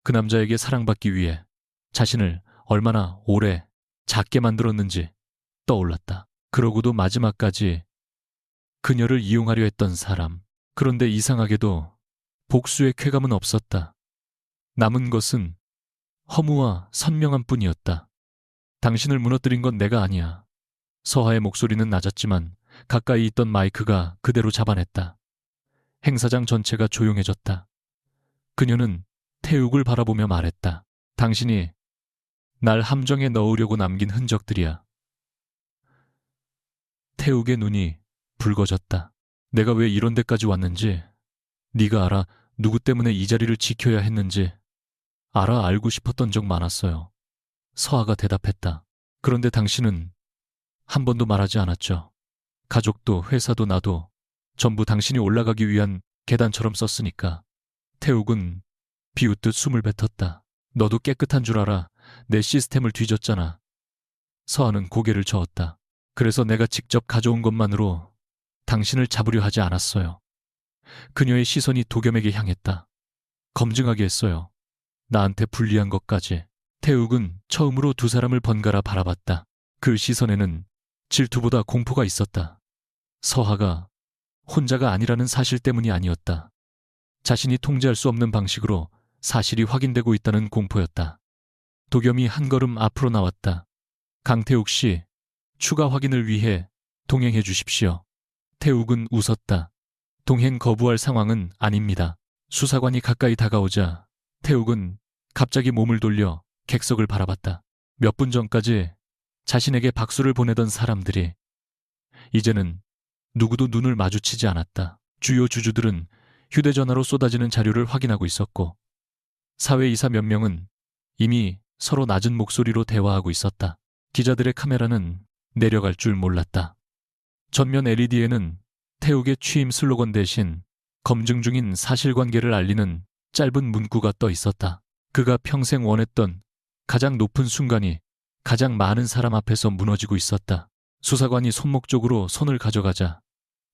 그 남자에게 사랑받기 위해 자신을 얼마나 오래 작게 만들었는지 떠올랐다. 그러고도 마지막까지 그녀를 이용하려 했던 사람. 그런데 이상하게도 복수의 쾌감은 없었다. 남은 것은 허무와 선명함 뿐이었다. 당신을 무너뜨린 건 내가 아니야. 서하의 목소리는 낮았지만 가까이 있던 마이크가 그대로 잡아냈다. 행사장 전체가 조용해졌다. 그녀는 태욱을 바라보며 말했다. 당신이 날 함정에 넣으려고 남긴 흔적들이야. 태욱의 눈이 붉어졌다. 내가 왜 이런 데까지 왔는지, 네가 알아. 누구 때문에 이 자리를 지켜야 했는지 알고 싶었던 적 많았어요. 서하가 대답했다. 그런데 당신은 한 번도 말하지 않았죠. 가족도 회사도 나도 전부 당신이 올라가기 위한 계단처럼 썼으니까. 태욱은 비웃듯 숨을 뱉었다. 너도 깨끗한 줄 알아. 내 시스템을 뒤졌잖아. 서하는 고개를 저었다. 그래서 내가 직접 가져온 것만으로 당신을 잡으려 하지 않았어요. 그녀의 시선이 도겸에게 향했다. 검증하게 했어요. 나한테 불리한 것까지. 태욱은 처음으로 두 사람을 번갈아 바라봤다. 그 시선에는 질투보다 공포가 있었다. 서하가 혼자가 아니라는 사실 때문이 아니었다. 자신이 통제할 수 없는 방식으로 사실이 확인되고 있다는 공포였다. 도겸이 한 걸음 앞으로 나왔다. 강태욱 씨, 추가 확인을 위해 동행해 주십시오. 태욱은 웃었다. 동행 거부할 상황은 아닙니다. 수사관이 가까이 다가오자 태욱은 갑자기 몸을 돌려 객석을 바라봤다. 몇 분 전까지 자신에게 박수를 보내던 사람들이 이제는 누구도 눈을 마주치지 않았다. 주요 주주들은 휴대전화로 쏟아지는 자료를 확인하고 있었고 사회이사 몇 명은 이미 서로 낮은 목소리로 대화하고 있었다. 기자들의 카메라는 내려갈 줄 몰랐다. 전면 LED에는 태욱의 취임 슬로건 대신 검증 중인 사실관계를 알리는 짧은 문구가 떠 있었다. 그가 평생 원했던 가장 높은 순간이 가장 많은 사람 앞에서 무너지고 있었다. 수사관이 손목 쪽으로 손을 가져가자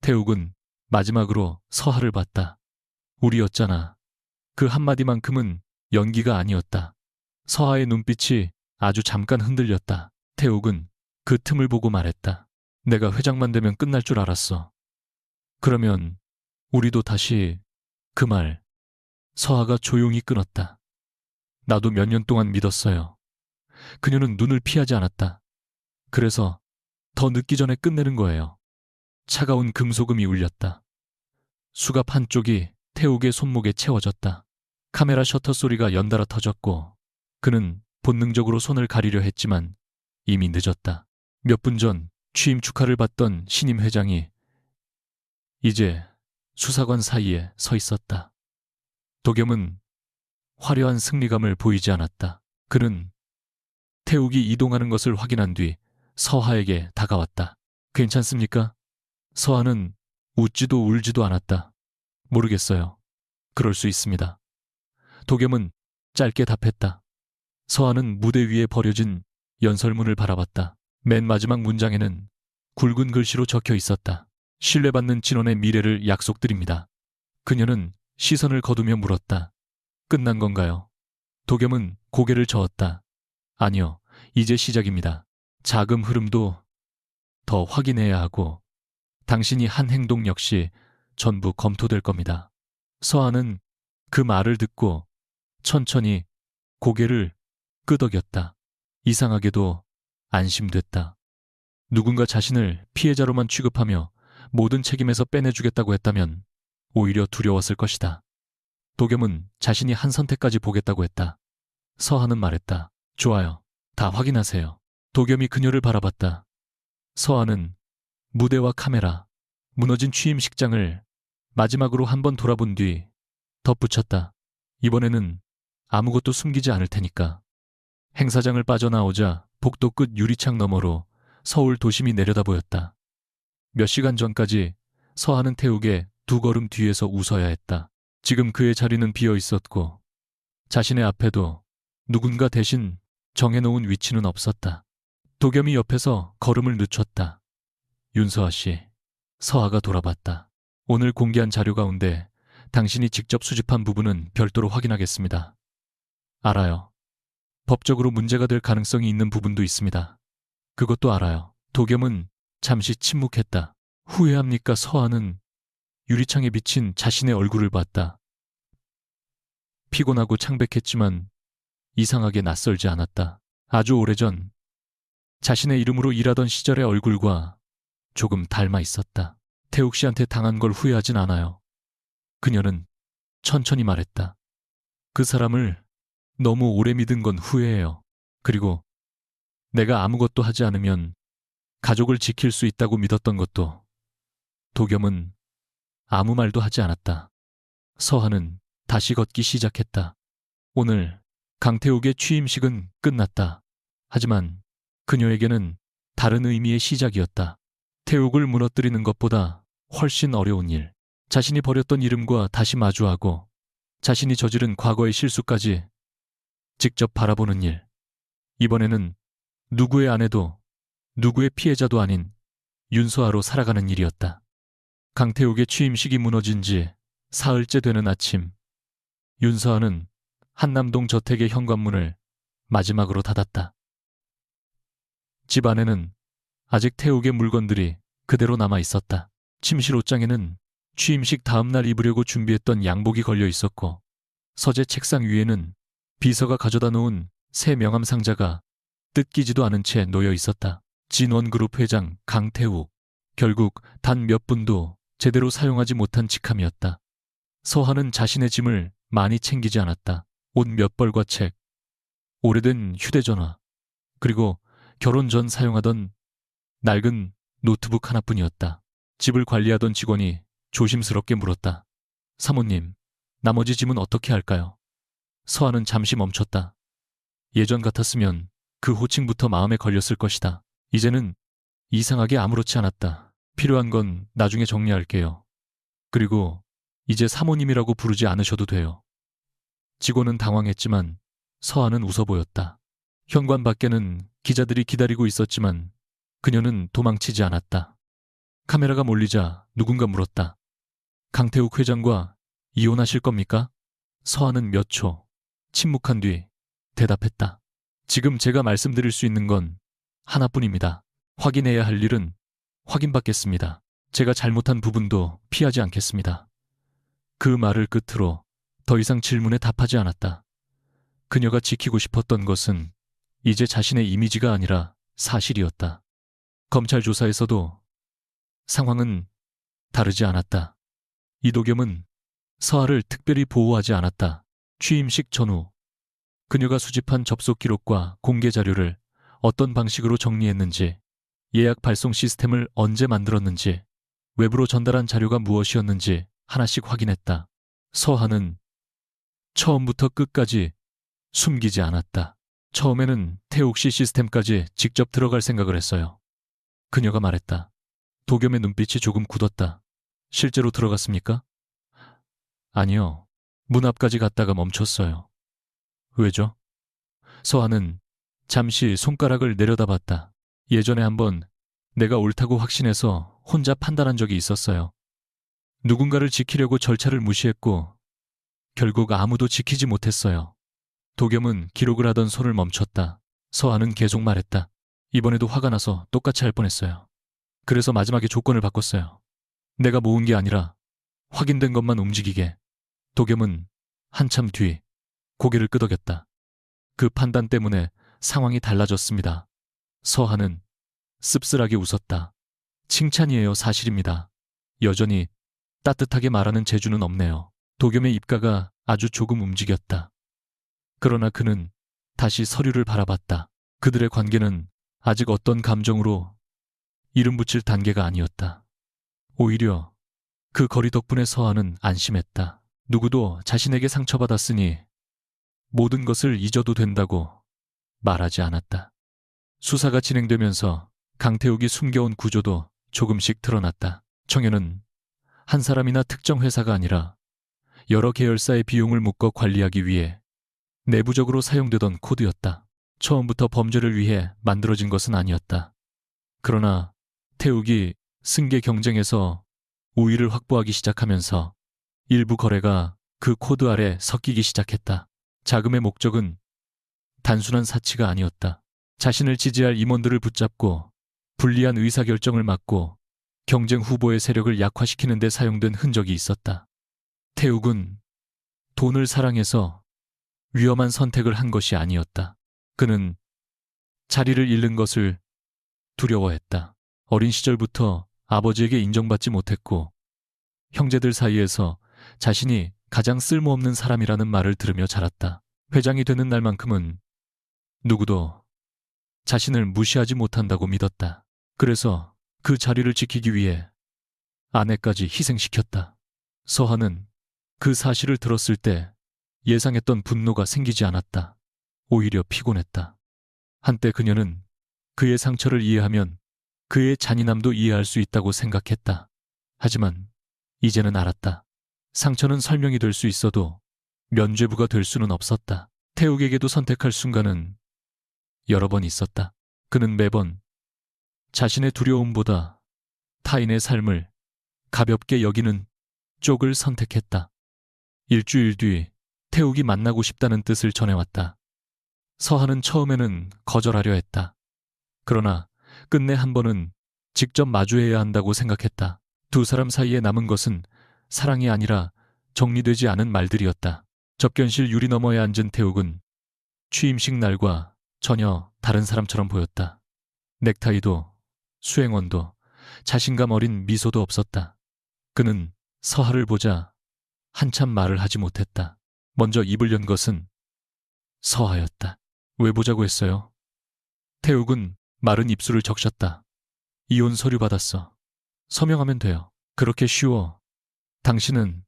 태욱은 마지막으로 서하를 봤다. 우리였잖아. 그 한마디만큼은 연기가 아니었다. 서하의 눈빛이 아주 잠깐 흔들렸다. 태욱은 그 틈을 보고 말했다. 내가 회장만 되면 끝날 줄 알았어. 그러면 우리도 다시 그 말. 서하가 조용히 끊었다. 나도 몇 년 동안 믿었어요. 그녀는 눈을 피하지 않았다. 그래서 더 늦기 전에 끝내는 거예요. 차가운 금소금이 울렸다. 수갑 한쪽이 태욱의 손목에 채워졌다. 카메라 셔터 소리가 연달아 터졌고 그는 본능적으로 손을 가리려 했지만 이미 늦었다. 몇 분 전 취임 축하를 받던 신임 회장이 이제 수사관 사이에 서 있었다. 도겸은 화려한 승리감을 보이지 않았다. 그는 태욱이 이동하는 것을 확인한 뒤 서하에게 다가왔다. 괜찮습니까? 서하는 웃지도 울지도 않았다. 모르겠어요. 그럴 수 있습니다. 도겸은 짧게 답했다. 서하는 무대 위에 버려진 연설문을 바라봤다. 맨 마지막 문장에는 굵은 글씨로 적혀 있었다. 신뢰받는 진원의 미래를 약속드립니다. 그녀는 시선을 거두며 물었다. 끝난 건가요? 도겸은 고개를 저었다. 아니요, 이제 시작입니다. 자금 흐름도 더 확인해야 하고 당신이 한 행동 역시 전부 검토될 겁니다. 서하는 그 말을 듣고 천천히 고개를 끄덕였다. 이상하게도 안심됐다. 누군가 자신을 피해자로만 취급하며 모든 책임에서 빼내주겠다고 했다면 오히려 두려웠을 것이다. 도겸은 자신이 한 선택까지 보겠다고 했다. 서하는 말했다. 좋아요. 다 확인하세요. 도겸이 그녀를 바라봤다. 서하는 무대와 카메라, 무너진 취임식장을 마지막으로 한번 돌아본 뒤 덧붙였다. 이번에는 아무것도 숨기지 않을 테니까. 행사장을 빠져나오자 복도 끝 유리창 너머로 서울 도심이 내려다 보였다. 몇 시간 전까지 서하는 태욱의 두 걸음 뒤에서 웃어야 했다. 지금 그의 자리는 비어 있었고 자신의 앞에도 누군가 대신 정해놓은 위치는 없었다. 도겸이 옆에서 걸음을 늦췄다. 윤서아 씨, 서하가 돌아봤다. 오늘 공개한 자료 가운데 당신이 직접 수집한 부분은 별도로 확인하겠습니다. 알아요. 법적으로 문제가 될 가능성이 있는 부분도 있습니다. 그것도 알아요. 도겸은 잠시 침묵했다. 후회합니까? 서하는 유리창에 비친 자신의 얼굴을 봤다. 피곤하고 창백했지만 이상하게 낯설지 않았다. 아주 오래전 자신의 이름으로 일하던 시절의 얼굴과 조금 닮아 있었다. 태욱 씨한테 당한 걸 후회하진 않아요. 그녀는 천천히 말했다. 그 사람을 너무 오래 믿은 건 후회해요. 그리고 내가 아무것도 하지 않으면 가족을 지킬 수 있다고 믿었던 것도. 도겸은 아무 말도 하지 않았다. 서한은 다시 걷기 시작했다. 오늘 강태욱의 취임식은 끝났다. 하지만 그녀에게는 다른 의미의 시작이었다. 태욱을 무너뜨리는 것보다 훨씬 어려운 일. 자신이 버렸던 이름과 다시 마주하고 자신이 저지른 과거의 실수까지 직접 바라보는 일. 이번에는 누구의 아내도 누구의 피해자도 아닌 윤서아로 살아가는 일이었다. 강태욱의 취임식이 무너진 지 사흘째 되는 아침, 윤서아는 한남동 저택의 현관문을 마지막으로 닫았다. 집 안에는 아직 태욱의 물건들이 그대로 남아 있었다. 침실 옷장에는 취임식 다음날 입으려고 준비했던 양복이 걸려 있었고, 서재 책상 위에는 비서가 가져다 놓은 새 명함 상자가 뜯기지도 않은 채 놓여 있었다. 진원그룹 회장 강태욱. 결국 단 몇 분도 제대로 사용하지 못한 직함이었다. 서한은 자신의 짐을 많이 챙기지 않았다. 옷 몇 벌과 책, 오래된 휴대전화, 그리고 결혼 전 사용하던 낡은 노트북 하나뿐이었다. 집을 관리하던 직원이 조심스럽게 물었다. 사모님, 나머지 짐은 어떻게 할까요? 서한은 잠시 멈췄다. 예전 같았으면 그 호칭부터 마음에 걸렸을 것이다. 이제는 이상하게 아무렇지 않았다. 필요한 건 나중에 정리할게요. 그리고 이제 사모님이라고 부르지 않으셔도 돼요. 직원은 당황했지만 서한은 웃어 보였다. 현관 밖에는 기자들이 기다리고 있었지만 그녀는 도망치지 않았다. 카메라가 몰리자 누군가 물었다. 강태욱 회장과 이혼하실 겁니까? 서한은 몇 초 침묵한 뒤 대답했다. 지금 제가 말씀드릴 수 있는 건 하나뿐입니다. 확인해야 할 일은 확인받겠습니다. 제가 잘못한 부분도 피하지 않겠습니다. 그 말을 끝으로 더 이상 질문에 답하지 않았다. 그녀가 지키고 싶었던 것은 이제 자신의 이미지가 아니라 사실이었다. 검찰 조사에서도 상황은 다르지 않았다. 이도겸은 서아를 특별히 보호하지 않았다. 취임식 전후 그녀가 수집한 접속 기록과 공개 자료를 어떤 방식으로 정리했는지, 예약 발송 시스템을 언제 만들었는지, 외부로 전달한 자료가 무엇이었는지 하나씩 확인했다. 서한은 처음부터 끝까지 숨기지 않았다. 처음에는 태욱 씨 시스템까지 직접 들어갈 생각을 했어요. 그녀가 말했다. 도겸의 눈빛이 조금 굳었다. 실제로 들어갔습니까? 아니요. 문 앞까지 갔다가 멈췄어요. 왜죠? 서한은 잠시 손가락을 내려다봤다. 예전에 한번 내가 옳다고 확신해서 혼자 판단한 적이 있었어요. 누군가를 지키려고 절차를 무시했고 결국 아무도 지키지 못했어요. 도겸은 기록을 하던 손을 멈췄다. 서한은 계속 말했다. 이번에도 화가 나서 똑같이 할 뻔했어요. 그래서 마지막에 조건을 바꿨어요. 내가 모은 게 아니라 확인된 것만 움직이게. 도겸은 한참 뒤 고개를 끄덕였다. 그 판단 때문에 상황이 달라졌습니다. 서한은 씁쓸하게 웃었다. 칭찬이에요, 사실입니다. 여전히 따뜻하게 말하는 재주는 없네요. 도겸의 입가가 아주 조금 움직였다. 그러나 그는 다시 서류를 바라봤다. 그들의 관계는 아직 어떤 감정으로 이름 붙일 단계가 아니었다. 오히려 그 거리 덕분에 서한은 안심했다. 누구도 자신에게 상처받았으니 모든 것을 잊어도 된다고 말하지 않았다. 수사가 진행되면서 강태욱이 숨겨온 구조도 조금씩 드러났다. 청해는 한 사람이나 특정 회사가 아니라 여러 계열사의 비용을 묶어 관리하기 위해 내부적으로 사용되던 코드였다. 처음부터 범죄를 위해 만들어진 것은 아니었다. 그러나 태욱이 승계 경쟁에서 우위를 확보하기 시작하면서 일부 거래가 그 코드 아래 섞이기 시작했다. 자금의 목적은 단순한 사치가 아니었다. 자신을 지지할 임원들을 붙잡고 불리한 의사결정을 막고 경쟁 후보의 세력을 약화시키는 데 사용된 흔적이 있었다. 태욱은 돈을 사랑해서 위험한 선택을 한 것이 아니었다. 그는 자리를 잃는 것을 두려워했다. 어린 시절부터 아버지에게 인정받지 못했고 형제들 사이에서 자신이 가장 쓸모없는 사람이라는 말을 들으며 자랐다. 회장이 되는 날만큼은 누구도 자신을 무시하지 못한다고 믿었다. 그래서 그 자리를 지키기 위해 아내까지 희생시켰다. 서한은 그 사실을 들었을 때 예상했던 분노가 생기지 않았다. 오히려 피곤했다. 한때 그녀는 그의 상처를 이해하면 그의 잔인함도 이해할 수 있다고 생각했다. 하지만 이제는 알았다. 상처는 설명이 될 수 있어도 면죄부가 될 수는 없었다. 태욱에게도 선택할 순간은 여러 번 있었다. 그는 매번 자신의 두려움보다 타인의 삶을 가볍게 여기는 쪽을 선택했다. 일주일 뒤 태욱이 만나고 싶다는 뜻을 전해왔다. 서한은 처음에는 거절하려 했다. 그러나 끝내 한 번은 직접 마주해야 한다고 생각했다. 두 사람 사이에 남은 것은 사랑이 아니라 정리되지 않은 말들이었다. 접견실 유리 너머에 앉은 태욱은 취임식 날과 전혀 다른 사람처럼 보였다. 넥타이도 수행원도 자신감 어린 미소도 없었다. 그는 서하를 보자 한참 말을 하지 못했다. 먼저 입을 연 것은 서하였다. 왜 보자고 했어요? 태욱은 마른 입술을 적셨다. 이혼 서류 받았어. 서명하면 돼요. 그렇게 쉬워. 당신은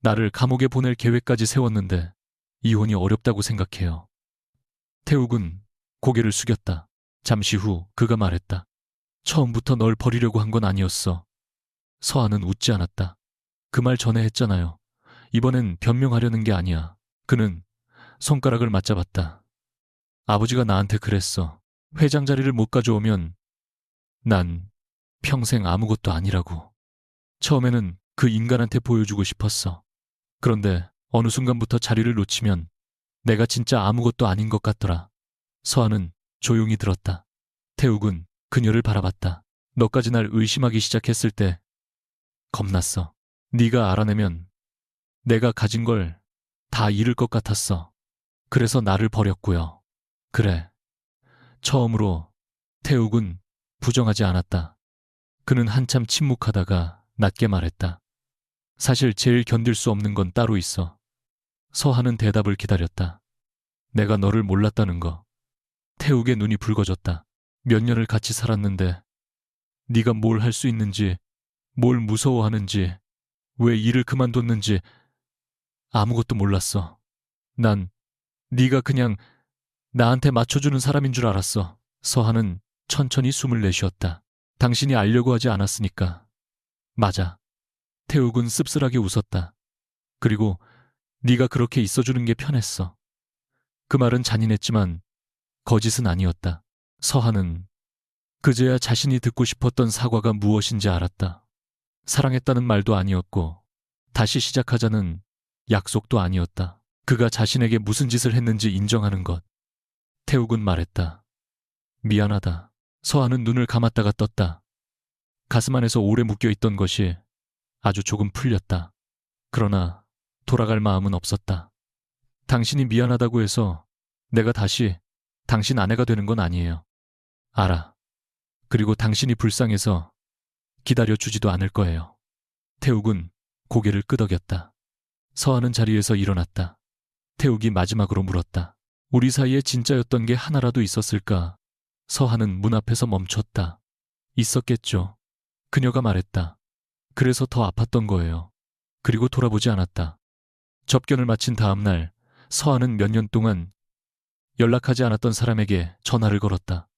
나를 감옥에 보낼 계획까지 세웠는데 이혼이 어렵다고 생각해요. 태욱은 고개를 숙였다. 잠시 후 그가 말했다. 처음부터 널 버리려고 한 건 아니었어. 서하는 웃지 않았다. 그 말 전에 했잖아요. 이번엔 변명하려는 게 아니야. 그는 손가락을 맞잡았다. 아버지가 나한테 그랬어. 회장 자리를 못 가져오면 난 평생 아무것도 아니라고. 처음에는 그 인간한테 보여주고 싶었어. 그런데 어느 순간부터 자리를 놓치면 내가 진짜 아무것도 아닌 것 같더라. 서하는 조용히 들었다. 태욱은 그녀를 바라봤다. 너까지 날 의심하기 시작했을 때 겁났어. 네가 알아내면 내가 가진 걸 다 잃을 것 같았어. 그래서 나를 버렸고요. 그래. 처음으로 태욱은 부정하지 않았다. 그는 한참 침묵하다가 낮게 말했다. 사실 제일 견딜 수 없는 건 따로 있어. 서하는 대답을 기다렸다. 내가 너를 몰랐다는 거. 태욱의 눈이 붉어졌다. 몇 년을 같이 살았는데 네가 뭘 할 수 있는지, 뭘 무서워하는지, 왜 일을 그만뒀는지 아무것도 몰랐어. 난 네가 그냥 나한테 맞춰주는 사람인 줄 알았어. 서하는 천천히 숨을 내쉬었다. 당신이 알려고 하지 않았으니까. 맞아. 태욱은 씁쓸하게 웃었다. 그리고 네가 그렇게 있어주는 게 편했어. 그 말은 잔인했지만 거짓은 아니었다. 서하는 그제야 자신이 듣고 싶었던 사과가 무엇인지 알았다. 사랑했다는 말도 아니었고 다시 시작하자는 약속도 아니었다. 그가 자신에게 무슨 짓을 했는지 인정하는 것. 태욱은 말했다. 미안하다. 서하는 눈을 감았다가 떴다. 가슴 안에서 오래 묶여있던 것이 아주 조금 풀렸다. 그러나 돌아갈 마음은 없었다. 당신이 미안하다고 해서 내가 다시 당신 아내가 되는 건 아니에요. 알아. 그리고 당신이 불쌍해서 기다려주지도 않을 거예요. 태욱은 고개를 끄덕였다. 서하는 자리에서 일어났다. 태욱이 마지막으로 물었다. 우리 사이에 진짜였던 게 하나라도 있었을까? 서하는 문 앞에서 멈췄다. 있었겠죠. 그녀가 말했다. 그래서 더 아팠던 거예요. 그리고 돌아보지 않았다. 접견을 마친 다음 날 서하는 몇 년 동안 연락하지 않았던 사람에게 전화를 걸었다.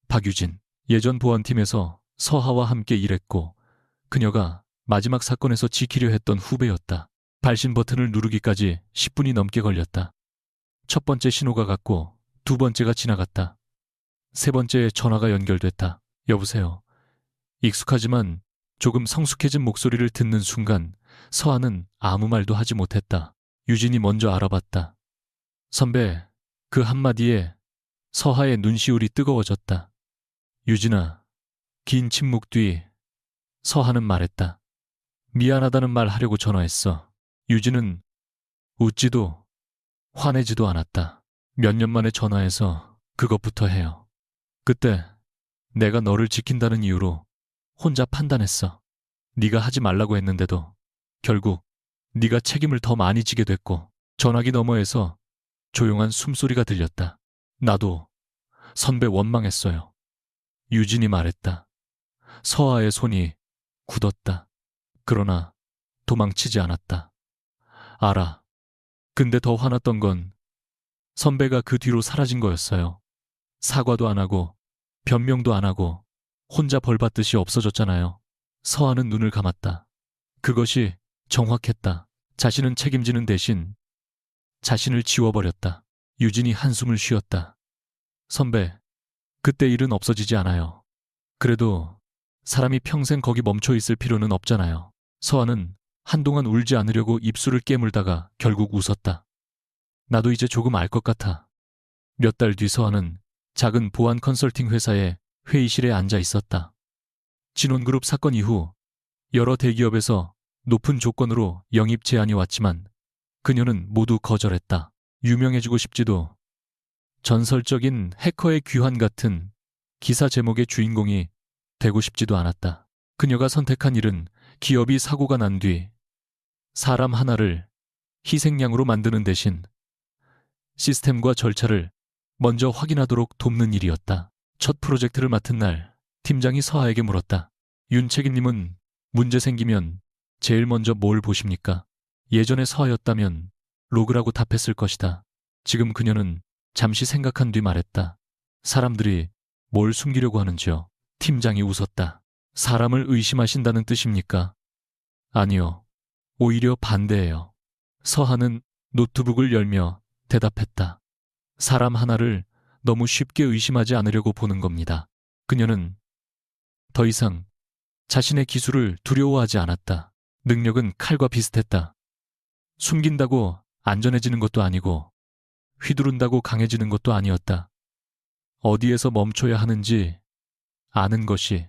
박유진, 예전 보안팀에서 서하와 함께 일했고 그녀가 마지막 사건에서 지키려 했던 후배였다. 발신 버튼을 누르기까지 10분이 넘게 걸렸다. 첫 번째 신호가 갔고 두 번째가 지나갔다. 세 번째에 전화가 연결됐다. 여보세요. 익숙하지만 조금 성숙해진 목소리를 듣는 순간 서하는 아무 말도 하지 못했다. 유진이 먼저 알아봤다. 선배, 그 한마디에 서하의 눈시울이 뜨거워졌다. 유진아, 긴 침묵 뒤 서하는 말했다. 미안하다는 말 하려고 전화했어. 유진은 웃지도 화내지도 않았다. 몇 년 만에 전화해서 그것부터 해요. 그때 내가 너를 지킨다는 이유로 혼자 판단했어. 네가 하지 말라고 했는데도 결국 네가 책임을 더 많이 지게 됐고. 전화기 너머에서 조용한 숨소리가 들렸다. 나도 선배 원망했어요. 유진이 말했다. 서아의 손이 굳었다. 그러나 도망치지 않았다. 알아. 근데 더 화났던 건 선배가 그 뒤로 사라진 거였어요. 사과도 안 하고 변명도 안 하고 혼자 벌받듯이 없어졌잖아요. 서아는 눈을 감았다. 그것이 정확했다. 자신은 책임지는 대신 자신을 지워버렸다. 유진이 한숨을 쉬었다. 선배, 그때 일은 없어지지 않아요. 그래도 사람이 평생 거기 멈춰 있을 필요는 없잖아요. 서아는 한동안 울지 않으려고 입술을 깨물다가 결국 웃었다. 나도 이제 조금 알 것 같아. 몇 달 뒤 서아는 작은 보안 컨설팅 회사의 회의실에 앉아 있었다. 진원그룹 사건 이후 여러 대기업에서 높은 조건으로 영입 제안이 왔지만 그녀는 모두 거절했다. 유명해지고 싶지도, 전설적인 해커의 귀환 같은 기사 제목의 주인공이 되고 싶지도 않았다. 그녀가 선택한 일은 기업이 사고가 난 뒤 사람 하나를 희생양으로 만드는 대신 시스템과 절차를 먼저 확인하도록 돕는 일이었다. 첫 프로젝트를 맡은 날 팀장이 서아에게 물었다. 윤 책임님은 문제 생기면 제일 먼저 뭘 보십니까? 예전에 서아였다면 로그라고 답했을 것이다. 지금 그녀는 잠시 생각한 뒤 말했다. 사람들이 뭘 숨기려고 하는지요? 팀장이 웃었다. 사람을 의심하신다는 뜻입니까? 아니요. 오히려 반대예요. 서하는 노트북을 열며 대답했다. 사람 하나를 너무 쉽게 의심하지 않으려고 보는 겁니다. 그녀는 더 이상 자신의 기술을 두려워하지 않았다. 능력은 칼과 비슷했다. 숨긴다고 안전해지는 것도 아니고 휘두른다고 강해지는 것도 아니었다. 어디에서 멈춰야 하는지 아는 것이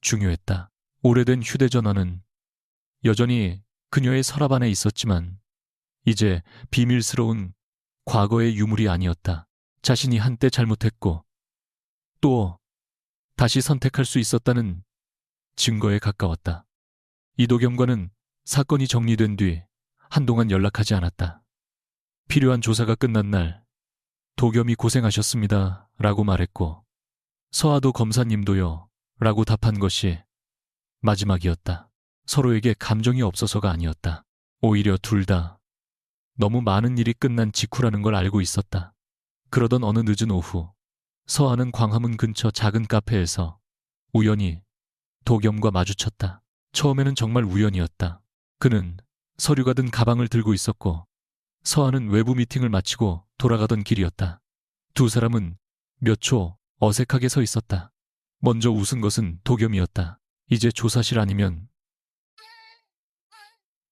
중요했다. 오래된 휴대전화는 여전히 그녀의 서랍 안에 있었지만 이제 비밀스러운 과거의 유물이 아니었다. 자신이 한때 잘못했고 또 다시 선택할 수 있었다는 증거에 가까웠다. 이도겸과는 사건이 정리된 뒤 한동안 연락하지 않았다. 필요한 조사가 끝난 날 도겸이 고생하셨습니다 라고 말했고 서아도 검사님도요 라고 답한 것이 마지막이었다. 서로에게 감정이 없어서가 아니었다. 오히려 둘 다 너무 많은 일이 끝난 직후라는 걸 알고 있었다. 그러던 어느 늦은 오후 서아는 광화문 근처 작은 카페에서 우연히 도겸과 마주쳤다. 처음에는 정말 우연이었다. 그는 서류가 든 가방을 들고 있었고 서아는 외부 미팅을 마치고 돌아가던 길이었다. 두 사람은 몇 초 어색하게 서 있었다. 먼저 웃은 것은 도겸이었다. 이제 조사실 아니면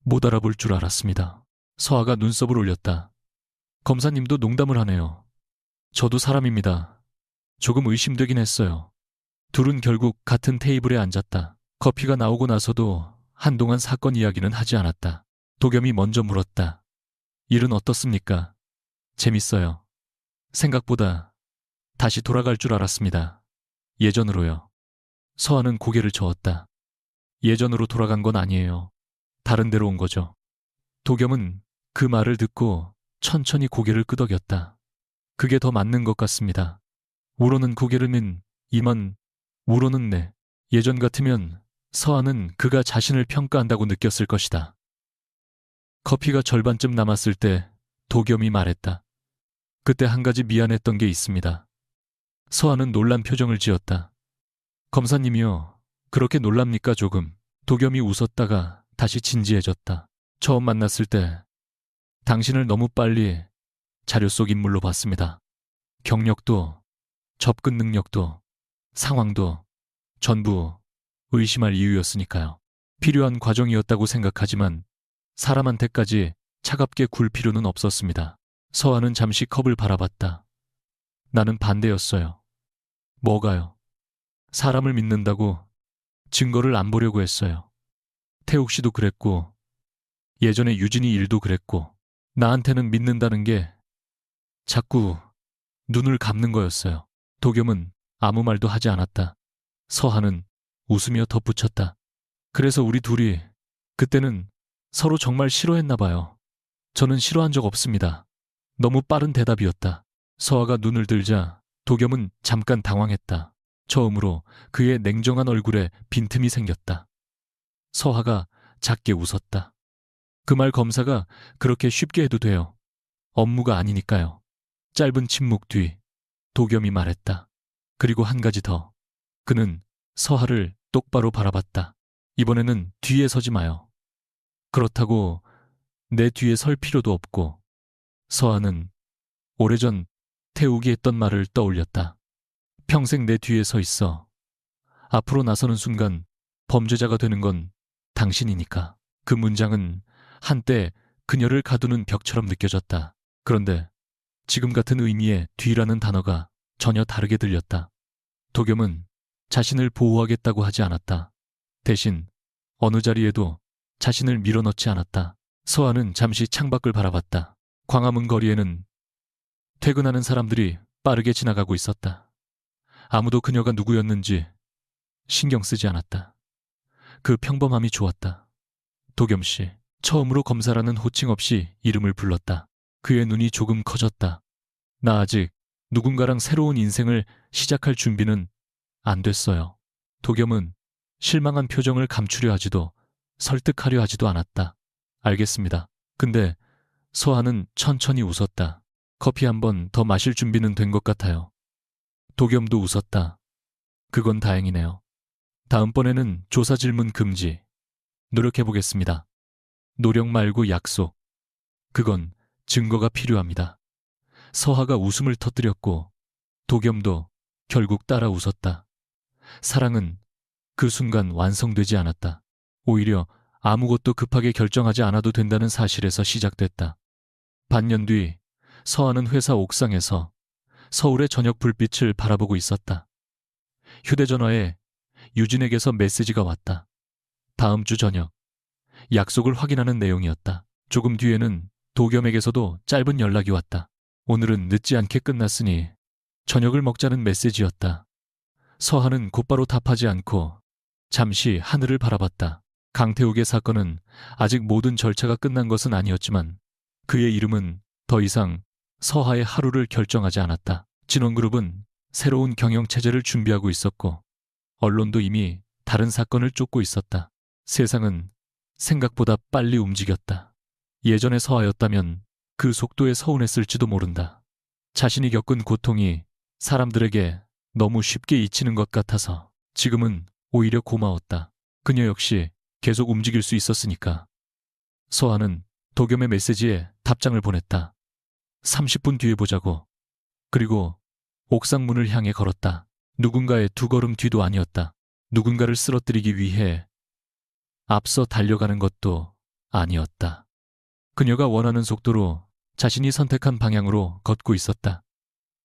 못 알아볼 줄 알았습니다. 서아가 눈썹을 올렸다. 검사님도 농담을 하네요. 저도 사람입니다. 조금 의심되긴 했어요. 둘은 결국 같은 테이블에 앉았다. 커피가 나오고 나서도 한동안 사건 이야기는 하지 않았다. 도겸이 먼저 물었다. 일은 어떻습니까? 재밌어요. 생각보다 다시 돌아갈 줄 알았습니다. 예전으로요. 서아는 고개를 저었다. 예전으로 돌아간 건 아니에요. 다른 데로 온 거죠. 도겸은 그 말을 듣고 천천히 고개를 끄덕였다. 그게 더 맞는 것 같습니다. 우로는 고개를 민 이만 우로는 네. 예전 같으면 서아는 그가 자신을 평가한다고 느꼈을 것이다. 커피가 절반쯤 남았을 때 도겸이 말했다. 그때 한 가지 미안했던 게 있습니다. 서아는 놀란 표정을 지었다. 검사님이요. 그렇게 놀랍니까 조금. 도겸이 웃었다가 다시 진지해졌다. 처음 만났을 때 당신을 너무 빨리 자료 속 인물로 봤습니다. 경력도 접근 능력도 상황도 전부 의심할 이유였으니까요. 필요한 과정이었다고 생각하지만 사람한테까지 차갑게 굴 필요는 없었습니다. 서아는 잠시 컵을 바라봤다. 나는 반대였어요. 뭐가요? 사람을 믿는다고 증거를 안 보려고 했어요. 태욱 씨도 그랬고 예전에 유진이 일도 그랬고 나한테는 믿는다는 게 자꾸 눈을 감는 거였어요. 도겸은 아무 말도 하지 않았다. 서하는 웃으며 덧붙였다. 그래서 우리 둘이 그때는 서로 정말 싫어했나 봐요. 저는 싫어한 적 없습니다. 너무 빠른 대답이었다. 서하가 눈을 들자 도겸은 잠깐 당황했다. 처음으로 그의 냉정한 얼굴에 빈틈이 생겼다. 서하가 작게 웃었다. 그 말 검사가 그렇게 쉽게 해도 돼요. 업무가 아니니까요. 짧은 침묵 뒤 도겸이 말했다. 그리고 한 가지 더. 그는 서하를 똑바로 바라봤다. 이번에는 뒤에 서지 마요. 그렇다고 내 뒤에 설 필요도 없고. 서하는 오래전 태욱이 했던 말을 떠올렸다. 평생 내 뒤에 서 있어. 앞으로 나서는 순간 범죄자가 되는 건 당신이니까. 그 문장은 한때 그녀를 가두는 벽처럼 느껴졌다. 그런데 지금 같은 의미의 뒤라는 단어가 전혀 다르게 들렸다. 도겸은 자신을 보호하겠다고 하지 않았다. 대신 어느 자리에도 자신을 밀어넣지 않았다. 서하는 잠시 창밖을 바라봤다. 광화문 거리에는 퇴근하는 사람들이 빠르게 지나가고 있었다. 아무도 그녀가 누구였는지 신경 쓰지 않았다. 그 평범함이 좋았다. 도겸 씨, 처음으로 검사라는 호칭 없이 이름을 불렀다. 그의 눈이 조금 커졌다. 나 아직 누군가랑 새로운 인생을 시작할 준비는 안 됐어요. 도겸은 실망한 표정을 감추려 하지도 설득하려 하지도 않았다. 알겠습니다. 근데 서하는 천천히 웃었다. 커피 한 번 더 마실 준비는 된 것 같아요. 도겸도 웃었다. 그건 다행이네요. 다음번에는 조사 질문 금지. 노력해보겠습니다. 노력 말고 약속. 그건 증거가 필요합니다. 서하가 웃음을 터뜨렸고 도겸도 결국 따라 웃었다. 사랑은 그 순간 완성되지 않았다. 오히려 아무것도 급하게 결정하지 않아도 된다는 사실에서 시작됐다. 반년 뒤 서하는 회사 옥상에서 서울의 저녁 불빛을 바라보고 있었다. 휴대전화에 유진에게서 메시지가 왔다. 다음 주 저녁. 약속을 확인하는 내용이었다. 조금 뒤에는 도겸에게서도 짧은 연락이 왔다. 오늘은 늦지 않게 끝났으니 저녁을 먹자는 메시지였다. 서하는 곧바로 답하지 않고 잠시 하늘을 바라봤다. 강태욱의 사건은 아직 모든 절차가 끝난 것은 아니었지만 그의 이름은 더 이상 서하의 하루를 결정하지 않았다. 진원그룹은 새로운 경영체제를 준비하고 있었고 언론도 이미 다른 사건을 쫓고 있었다. 세상은 생각보다 빨리 움직였다. 예전의 서하였다면 그 속도에 서운했을지도 모른다. 자신이 겪은 고통이 사람들에게 너무 쉽게 잊히는 것 같아서 지금은 오히려 고마웠다. 그녀 역시 계속 움직일 수 있었으니까. 서하는 도겸의 메시지에 답장을 보냈다. 30분 뒤에 보자고. 그리고 옥상 문을 향해 걸었다. 누군가의 두 걸음 뒤도 아니었다. 누군가를 쓰러뜨리기 위해 앞서 달려가는 것도 아니었다. 그녀가 원하는 속도로 자신이 선택한 방향으로 걷고 있었다.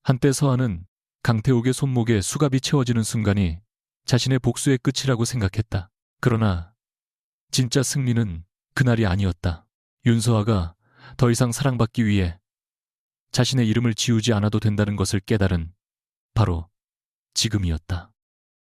한때 서하는 강태욱의 손목에 수갑이 채워지는 순간이 자신의 복수의 끝이라고 생각했다. 그러나 진짜 승리는 그날이 아니었다. 윤서아가 더 이상 사랑받기 위해 자신의 이름을 지우지 않아도 된다는 것을 깨달은 바로 지금이었다.